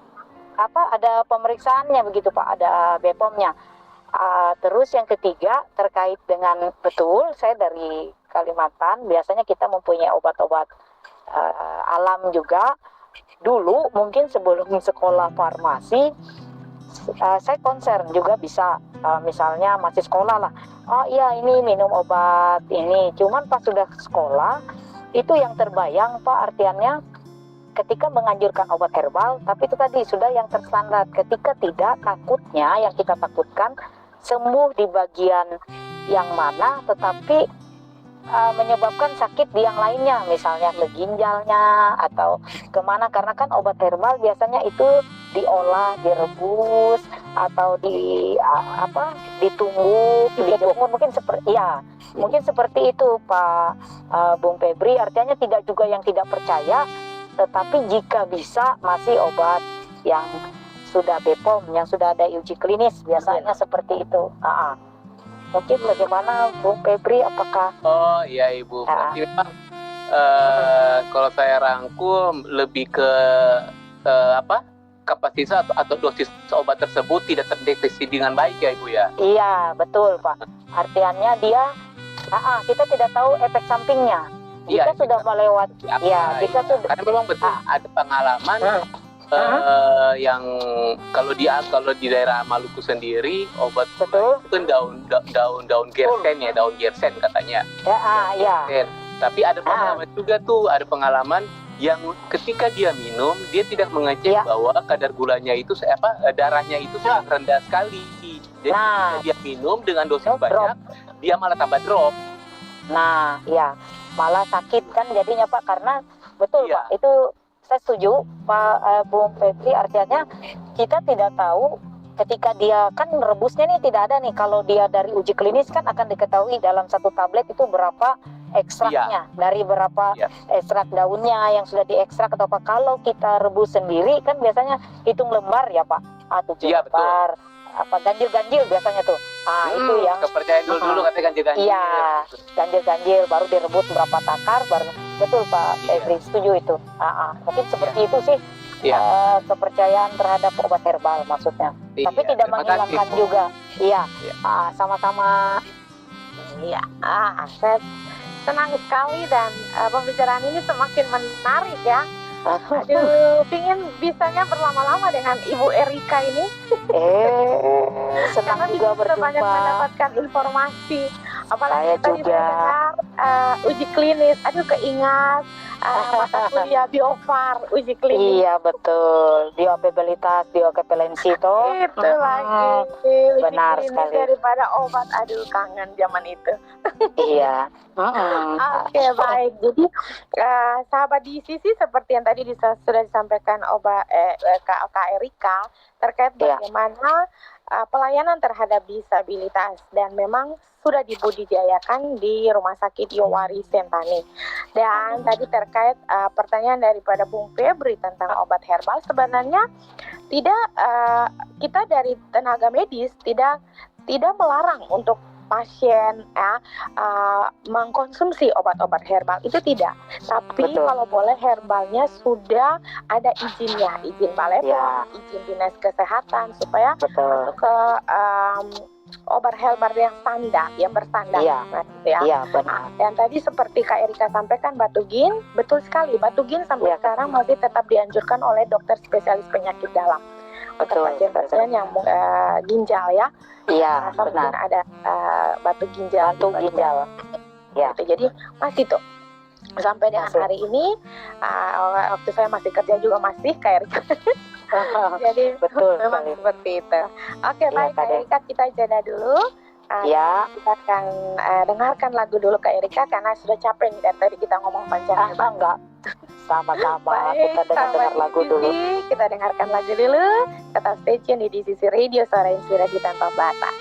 Speaker 11: ada pemeriksaannya begitu Pak, ada BPOM-nya. Terus yang ketiga terkait dengan saya dari Kalimantan, biasanya kita mempunyai obat-obat alam juga. Dulu mungkin sebelum sekolah farmasi saya concern juga bisa misalnya masih sekolah lah, ini minum obat ini, cuman pas sudah sekolah itu yang terbayang Pak, artiannya ketika menganjurkan obat herbal, tapi itu tadi sudah yang terstandar. Ketika tidak, takutnya yang kita takutkan sembuh di bagian yang mana, tetapi menyebabkan sakit di yang lainnya, misalnya ke ginjalnya atau kemana, karena kan obat herbal biasanya itu diolah, direbus atau ditumbuk, dijemur, mungkin seperti itu Pak Bung Febri. Artinya tidak juga yang tidak percaya, tetapi jika bisa masih obat yang sudah BPOM, yang sudah ada uji klinis, biasanya seperti itu. Mungkin bagaimana Bung Febri, apakah?
Speaker 2: Oh iya Ibu, berarti memang kalau saya rangkum lebih ke kapasitas atau dosis obat tersebut tidak terdeteksi dengan baik ya Ibu ya?
Speaker 11: Iya, betul Pak. Artinya dia, kita tidak tahu efek sampingnya. Jika sudah melewati, jika sudah.
Speaker 2: Karena memang betul ada pengalaman yang kalau di daerah Maluku sendiri obat itu kan daun gersen ya, daun gersen katanya. Tapi ada pengalaman juga tuh, ada pengalaman yang ketika dia minum dia tidak mengecek bahwa kadar gulanya itu darahnya itu sangat rendah sekali. Jadi ketika dia minum dengan dosis banyak, dia malah tambah drop.
Speaker 11: Nah, malah sakit kan jadinya Pak, karena betul Pak, itu saya setuju Pak Bung Febri, artinya kita tidak tahu ketika dia kan rebusnya nih tidak ada nih, kalau dia dari uji klinis kan akan diketahui dalam satu tablet itu berapa ekstraknya, dari berapa ekstrak daunnya yang sudah diekstrak atau apa. Kalau kita rebus sendiri kan biasanya hitung lembar ya Pak, 7 lembar, apa ganjil-ganjil biasanya tuh. Itu yang
Speaker 2: kepercayaan dulu katanya ganjil-ganjil.
Speaker 11: Iya, ganjil-ganjil baru direbus berapa takar baru. Betul Pak Febri, setuju itu. Mungkin seperti itu sih kepercayaan terhadap obat herbal maksudnya. Tapi tidak menghilangkan juga. Sama-sama.
Speaker 7: Saya senang sekali dan pembicaraan ini semakin menarik ya. Aduh, pingin bisanya berlama-lama dengan Ibu Erika ini.
Speaker 11: Senang juga berjumpa.
Speaker 7: Banyak mendapatkan informasi. Apalagi tadi saya dengar uji klinis. Aduh, keingat mata kuliah Biofar, uji klinis.
Speaker 11: Iya betul, bioavailabilitas, bioequivalensi itu.
Speaker 7: Itu lagi.
Speaker 11: Benar
Speaker 7: uji klinis
Speaker 11: sekali.
Speaker 7: daripada obat. Aduh, kangen zaman itu.
Speaker 11: Iya.
Speaker 7: Oke, baik. Jadi sahabat di sisi seperti yang tadi sudah disampaikan Kak Erika terkait bagaimana pelayanan terhadap disabilitas, dan memang sudah dibudidayakan di Rumah Sakit Yowari Sentani. Dan tadi terkait pertanyaan daripada Bung Febri tentang obat herbal, sebenarnya tidak kita dari tenaga medis tidak melarang untuk pasien mengkonsumsi obat-obat herbal, itu tidak. Tapi kalau boleh herbalnya sudah ada izinnya, izin Balai-POM, izin Dinas Kesehatan, supaya masuk ke obat herbal yang standar, yang berstandar.
Speaker 11: Iya, benar.
Speaker 7: Dan tadi seperti Kak Erika sampaikan, Batugin, betul sekali. Batugin sampai sekarang masih tetap dianjurkan oleh dokter spesialis penyakit dalam. Untuk pasien-pasien yang ginjal ya.
Speaker 11: Iya, benar.
Speaker 7: Ada batu ginjal. Ya. Jadi masih tuh sampai dengan hari ini, waktu saya masih kerja juga masih kayak jadi memang seperti itu. Oke, baik Kak Erika, kita jeda dulu. Kita akan dengarkan lagu dulu Kak Erika, karena sudah capek nih dari tadi kita ngomong panjang.
Speaker 11: Enggak. Sama-sama, kita dengar lagu dulu.
Speaker 7: Kita dengarkan lagu dulu. Tetap stay tune di DCC Radio, Suara Inspirasi Tanpa Batas.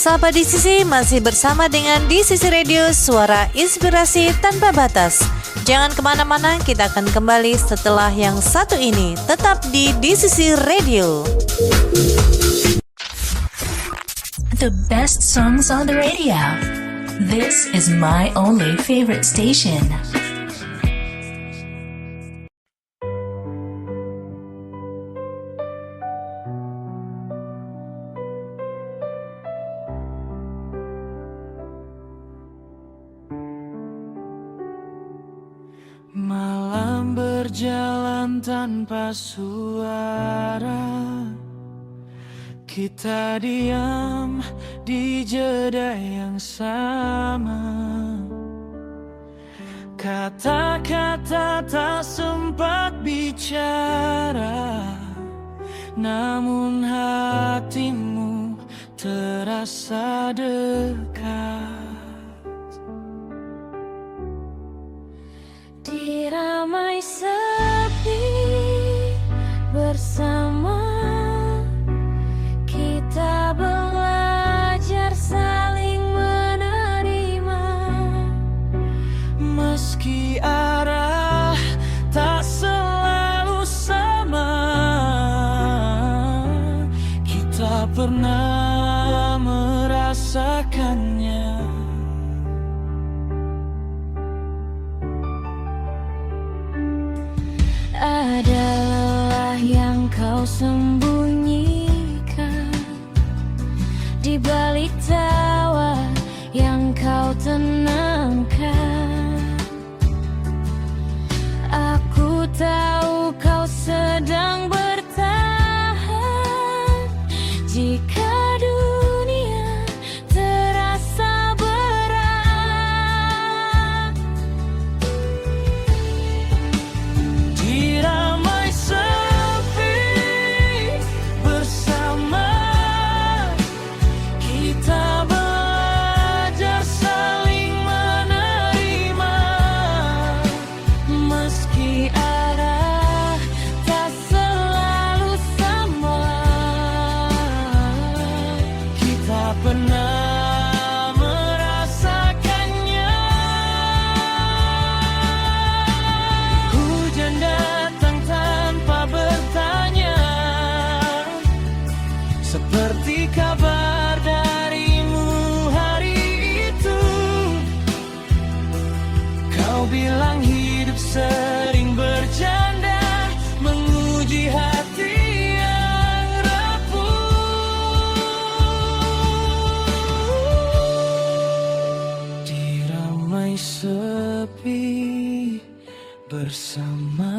Speaker 3: Sahabat DCC masih bersama dengan DCC Radio, Suara Inspirasi Tanpa Batas. Jangan kemana-mana, kita akan kembali setelah yang satu ini. Tetap di DCC Radio.
Speaker 4: The best songs on the radio. This is my only favorite station.
Speaker 10: Malam berjalan tanpa suara, kita diam di jeda yang sama. Kata-kata tak sempat bicara, namun hatimu terasa dekat.
Speaker 6: Diramai sepi bersama, kita belajar saling menerima.
Speaker 10: Meski arah tak selalu
Speaker 6: sembunyikan di balik tawa yang kau tenangkan. Aku tahu kau sedang bertahan jika dunia terasa berat.
Speaker 10: Diramai sepi bersama, kita belajar saling menerima. Meski arah tak selalu sama, kita pernah merasakannya. Hujan datang tanpa bertanya, seperti kabar darimu hari itu. Kau bilang hidup sering bercanda, menguji hati yang rapuh. Diramai sepi bersama,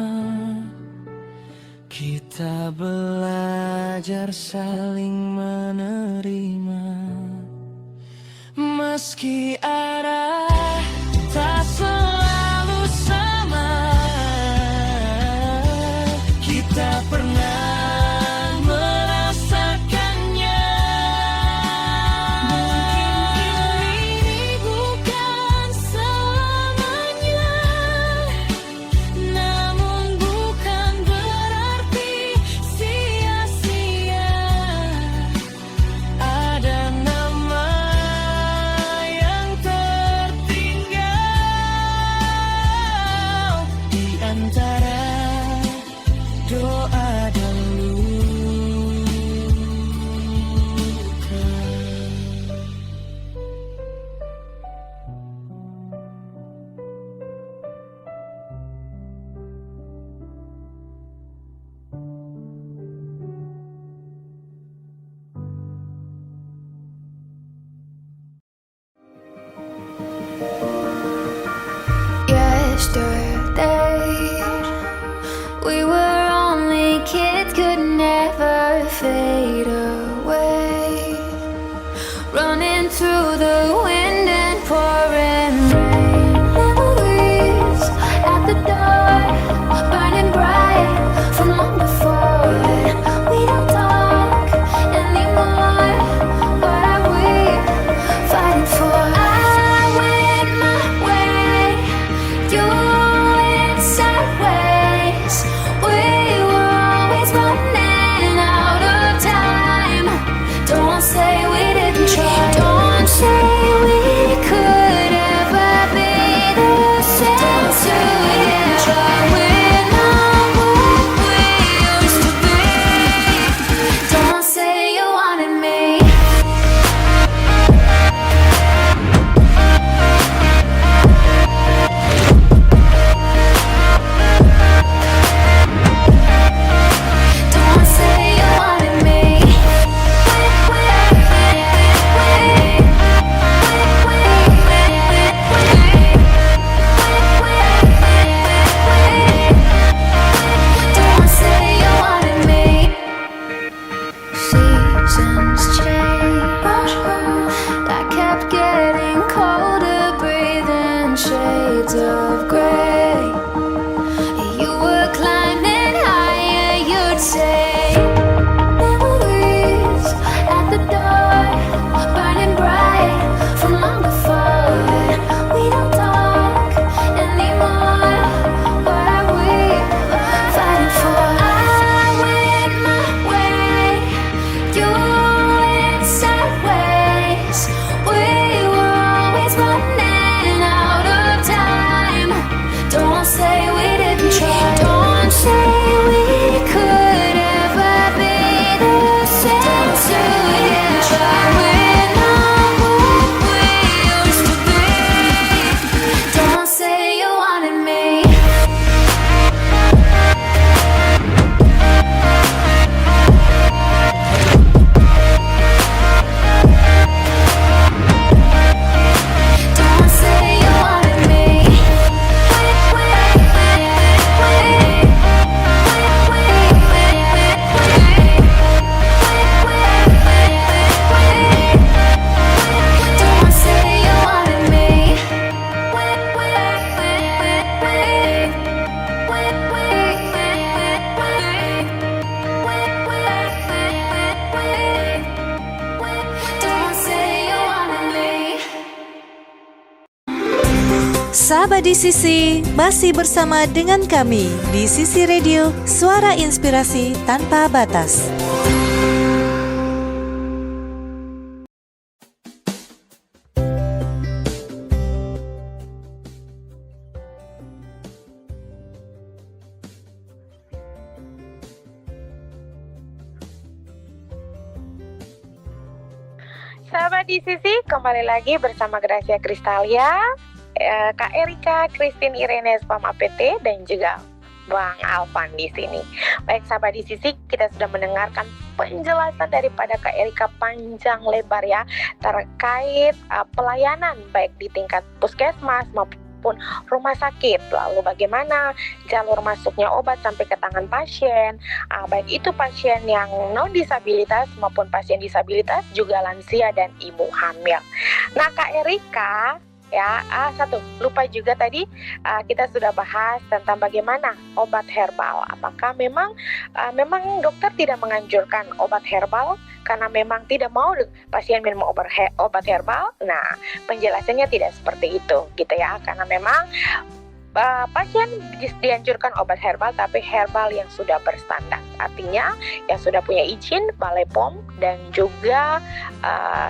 Speaker 10: kita belajar saling menerima. Meski arah tak selalu sama, kita pernah merasakannya. Mungkin ini bukan selamanya, namun bukan berarti sia-sia. Ada nama yang tertinggal di antara doa dan luka.
Speaker 6: Yesterday, we were only kids, could never fade away. Running through the wind and pouring rain. Memories at the door, burning bright from long before. We don't talk anymore. What are we fighting for? I went my way, you went sideways. We were always running out of time. Don't say we didn't try. Don't say we could ever be the same. Don't say we didn't try. We're not what we used to be. Don't say you wanted me. Don't say you wanted me. Don't say you wanted me. Seasons change. I kept getting colder, breathing shades of gray. You were climbing higher, you'd say. Memories at the door, burning bright from long before. We don't talk anymore. What are we fighting for? I went my way, you went sideways. We were always running out of time.
Speaker 3: Sahabat DCC, masih bersama dengan kami di Sisi Radio, suara inspirasi tanpa batas.
Speaker 7: Sahabat DCC, kembali lagi bersama Gracia Kristalia, Kak Erika, Christine Irene Spam APT, dan juga Bang Alvan di sini. Baik sahabat DCC, kita sudah mendengarkan penjelasan daripada Kak Erika panjang lebar ya terkait pelayanan baik di tingkat puskesmas maupun rumah sakit, lalu bagaimana jalur masuknya obat sampai ke tangan pasien, baik itu pasien yang non disabilitas maupun pasien disabilitas, juga lansia dan ibu hamil. Nah Kak Erika, ya, satu lupa juga tadi kita sudah bahas tentang bagaimana obat herbal. Apakah memang dokter tidak menganjurkan obat herbal karena memang tidak mau pasien minum obat herbal? Nah, penjelasannya tidak seperti itu, gitu ya. Karena memang pasien dianjurkan obat herbal, tapi herbal yang sudah berstandar, artinya yang sudah punya izin Balai POM dan juga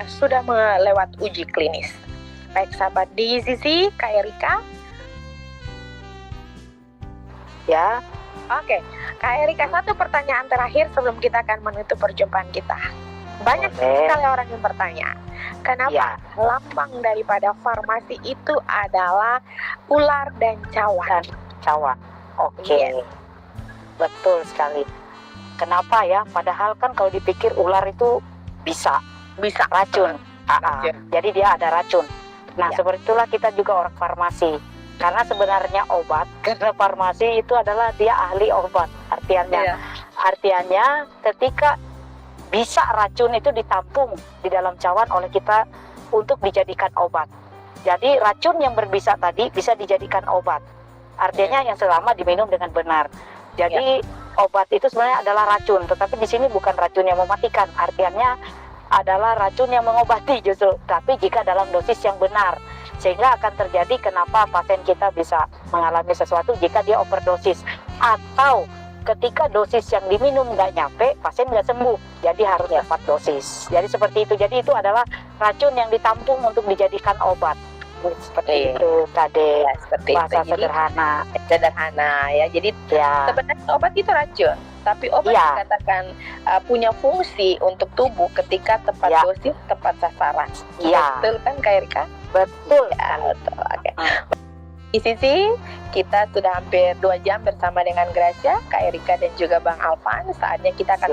Speaker 7: sudah melewat uji klinis. Baik sahabat DCC, Kak Erika.
Speaker 11: Ya.
Speaker 7: Oke, Kak Erika, satu pertanyaan terakhir sebelum kita akan menutup perjumpaan kita. Banyak sekali orang yang bertanya, kenapa lambang daripada farmasi itu adalah ular dan cawan?
Speaker 11: Oke. Betul sekali. Kenapa ya? Padahal kan kalau dipikir ular itu bisa racun. Jadi dia ada racun. Nah, seperti itulah kita juga orang farmasi. Karena sebenarnya obat, karena farmasi itu adalah dia ahli obat. Artinya ketika bisa racun itu ditampung di dalam cawan oleh kita untuk dijadikan obat. Jadi racun yang berbisa tadi bisa dijadikan obat. Artinya yang selama diminum dengan benar. Jadi obat itu sebenarnya adalah racun, tetapi di sini bukan racun yang mematikan. Artinya adalah racun yang mengobati justru, tapi jika dalam dosis yang benar, sehingga akan terjadi kenapa pasien kita bisa mengalami sesuatu jika dia overdosis, atau ketika dosis yang diminum nggak nyampe, pasien nggak sembuh, jadi harus tepat dosis. Jadi seperti itu. Jadi itu adalah racun yang ditampung untuk dijadikan obat. Seperti itu tadi,
Speaker 7: seperti
Speaker 11: bahasa
Speaker 7: itu.
Speaker 11: sederhana
Speaker 7: ya. Jadi sebenarnya obat itu racun, tapi obat dikatakan punya fungsi untuk tubuh ketika tepat dosis, tepat sasaran. Betul kan Kak Erika?
Speaker 11: Betul.
Speaker 7: Betul. Oke. Di sisi kita sudah hampir 2 jam bersama dengan Gracia, Kak Erika dan juga Bang Alvan. Saatnya kita akan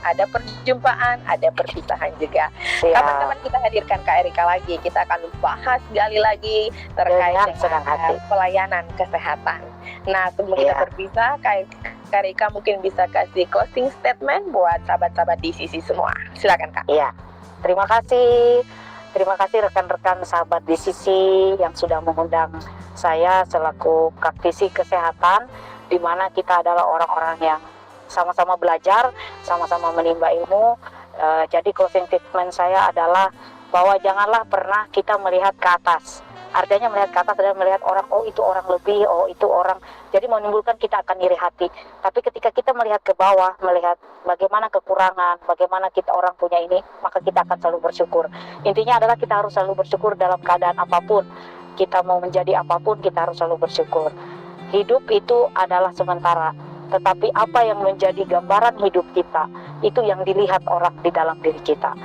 Speaker 7: ada perjumpaan, ada perpisahan juga. Kapan-kapan kita hadirkan Kak Erika lagi. Kita akan bahas gali lagi terkait dengan pelayanan kesehatan. Nah, sebelum kita berpisah, Kak Erika mungkin bisa kasih closing statement buat sahabat-sahabat di sisi semua. Silakan Kak.
Speaker 11: Iya. Terima kasih. Terima kasih rekan-rekan sahabat di sisi yang sudah mengundang saya selaku praktisi kesehatan, di mana kita adalah orang-orang yang sama-sama belajar, sama-sama menimba ilmu. Jadi closing statement saya adalah bahwa janganlah pernah kita melihat ke atas. Artinya melihat ke atas adalah melihat orang, oh itu orang lebih, oh itu orang. Jadi menimbulkan kita akan iri hati. Tapi ketika kita melihat ke bawah, melihat bagaimana kekurangan, bagaimana kita orang punya ini, maka kita akan selalu bersyukur. Intinya adalah kita harus selalu bersyukur dalam keadaan apapun. Kita mau menjadi apapun, kita harus selalu bersyukur. Hidup itu adalah sementara. Tetapi apa yang menjadi gambaran hidup kita, itu yang dilihat orang di dalam diri kita.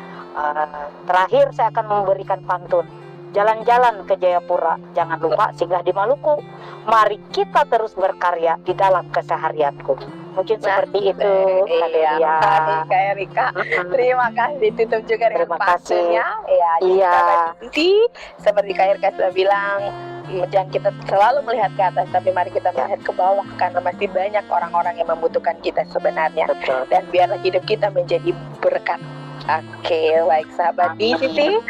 Speaker 11: Terakhir saya akan memberikan pantun. Jalan-jalan ke Jayapura, jangan lupa singgah di Maluku. Mari kita terus berkarya di dalam keseharianku. Mungkin seperti itu.
Speaker 7: Kak Erika, terima kasih. Tutup juga dengan pantunnya. Seperti Kak Erika sudah bilang, jangan kita selalu melihat ke atas, tapi mari kita melihat ke bawah, karena masih banyak orang-orang yang membutuhkan kita sebenarnya. Dan biarlah hidup kita menjadi berkat. Oke, baik sahabat di sini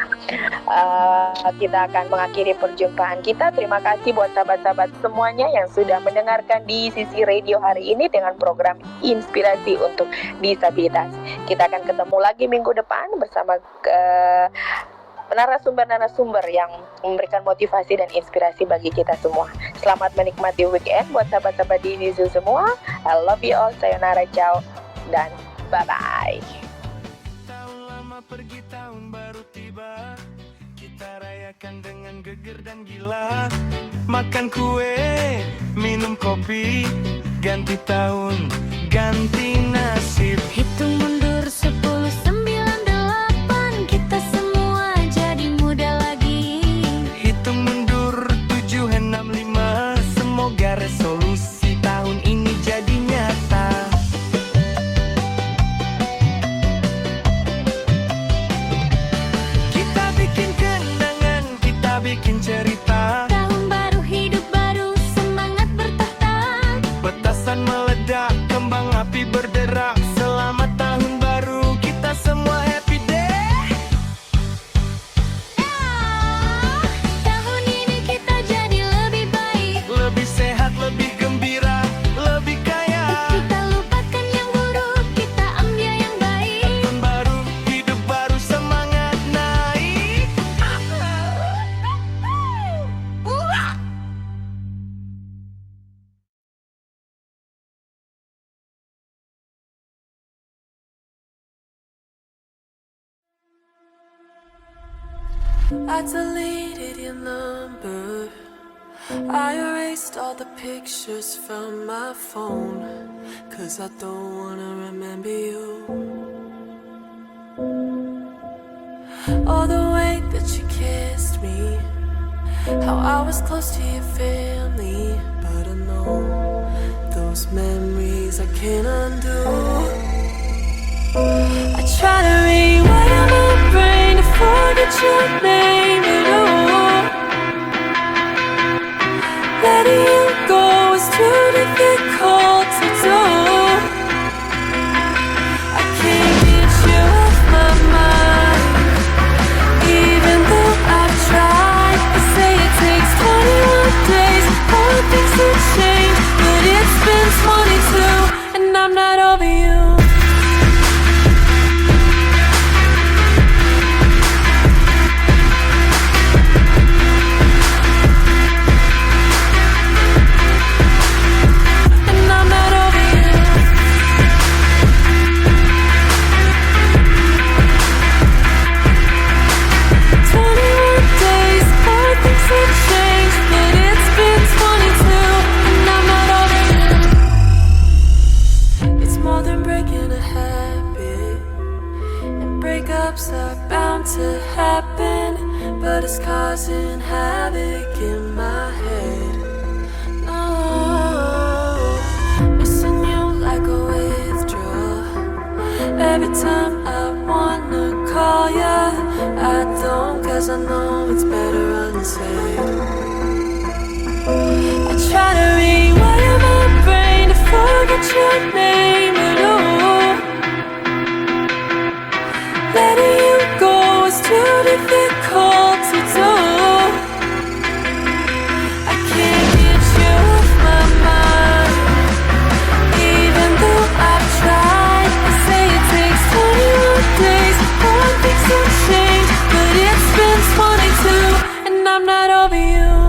Speaker 7: kita akan mengakhiri perjumpaan kita. Terima kasih buat sahabat-sahabat semuanya yang sudah mendengarkan di sisi radio hari ini dengan program Inspirasi untuk Disabilitas. Kita akan ketemu lagi minggu depan bersama narasumber-narasumber yang memberikan motivasi dan inspirasi bagi kita semua. Selamat menikmati weekend buat sahabat-sahabat di Nizu semua. I love you all, sayonara, ciao, dan bye-bye.
Speaker 10: Tahun lama pergi, tahun baru tiba. Kita rayakan dengan geger dan gila. Makan kue, minum kopi. Ganti tahun, ganti nasib.
Speaker 6: Hitung mundur 10, 9, 8. Kita semua jadi muda lagi.
Speaker 10: Hitung mundur 7, 6, 5. Semoga resolusi tahun ini jadi nyata. Kita bikin kenangan, kita bikin cerita.
Speaker 6: Tahun baru, hidup baru, semangat bertahta.
Speaker 10: Petasan meledak, kembang api berderak. Selamat tahun baru, kita semua happy day.
Speaker 6: Tahun ini kita jadi lebih baik.
Speaker 10: Lebih sehat, lebih gembira, lebih kaya.
Speaker 6: Kita lupakan yang buruk, kita ambil yang baik.
Speaker 10: Tahun baru, hidup baru, semangat naik.
Speaker 5: I deleted your number. I erased all the pictures from my phone, 'cause I don't wanna remember you. All the way that you kissed me, how I was close to your family, but I know those memories I can't undo. I try to rewire my brain to forget your name, but letting you go is too difficult to do. I can't get you off my mind, even though I've tried. They say it takes 21 days for things to change, but it's been 22 and I'm not over you. Breakups are bound to happen, but it's causing havoc in my head. No, missing you like a withdrawal. Every time I wanna call ya, I don't, 'cause I know it's better unsaid. I try to rewire my brain to forget your name, but letting you go is too difficult to do. I can't get you off my mind, even though I've tried. They say it takes 21 days for things to change, but it's been 22 and I'm not over you.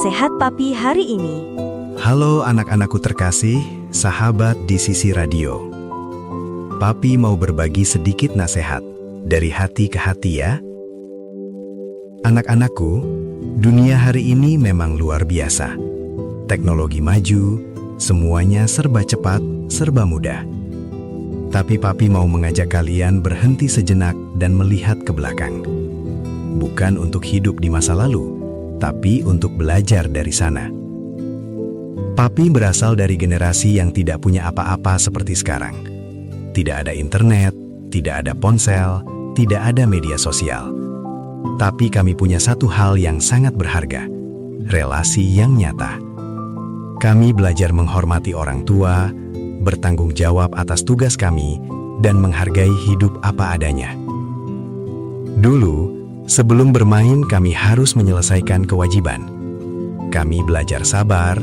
Speaker 12: nasihat Papi hari ini.
Speaker 1: Halo anak-anakku terkasih, sahabat di sisi radio. Papi mau berbagi sedikit nasihat dari hati ke hati ya. Anak-anakku, dunia hari ini memang luar biasa. Teknologi maju, semuanya serba cepat, serba mudah. Tapi Papi mau mengajak kalian berhenti sejenak dan melihat ke belakang. Bukan untuk hidup di masa lalu, tapi untuk belajar dari sana. Papi berasal dari generasi yang tidak punya apa-apa seperti sekarang. Tidak ada internet, tidak ada ponsel, tidak ada media sosial. Tapi kami punya satu hal yang sangat berharga, relasi yang nyata. Kami belajar menghormati orang tua, bertanggung jawab atas tugas kami, dan menghargai hidup apa adanya. Dulu, sebelum bermain kami harus menyelesaikan kewajiban. Kami belajar sabar,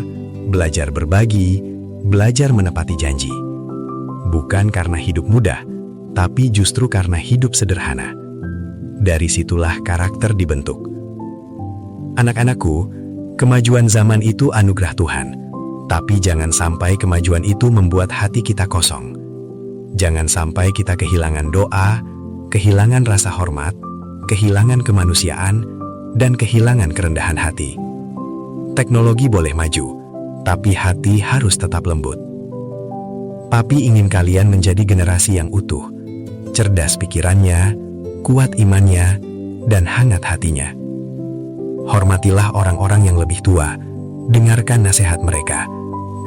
Speaker 1: belajar berbagi, belajar menepati janji. Bukan karena hidup mudah, tapi justru karena hidup sederhana. Dari situlah karakter dibentuk. Anak-anakku, kemajuan zaman itu anugerah Tuhan. Tapi jangan sampai kemajuan itu membuat hati kita kosong. Jangan sampai kita kehilangan doa, kehilangan rasa hormat, kehilangan kemanusiaan, dan kehilangan kerendahan hati. Teknologi boleh maju, tapi hati harus tetap lembut. Papi ingin kalian menjadi generasi yang utuh, cerdas pikirannya, kuat imannya, dan hangat hatinya. Hormatilah orang-orang yang lebih tua, dengarkan nasihat mereka,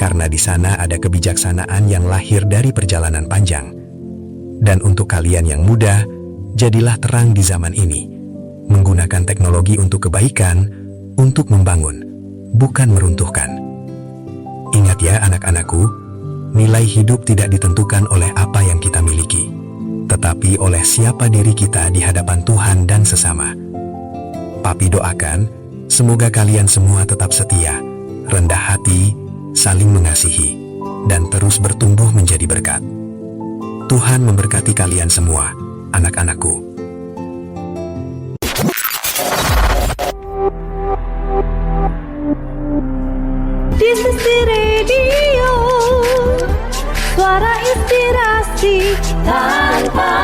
Speaker 1: karena di sana ada kebijaksanaan yang lahir dari perjalanan panjang. Dan untuk kalian yang muda, jadilah terang di zaman ini, menggunakan teknologi untuk kebaikan, untuk membangun, bukan meruntuhkan. Ingat ya anak-anakku, nilai hidup tidak ditentukan oleh apa yang kita miliki, tetapi oleh siapa diri kita di hadapan Tuhan dan sesama. Papi doakan, semoga kalian semua tetap setia, rendah hati, saling mengasihi, dan terus bertumbuh menjadi berkat. Tuhan memberkati kalian semua, anak-anakku.
Speaker 5: Di sisi radio, suara inspirasi tanpa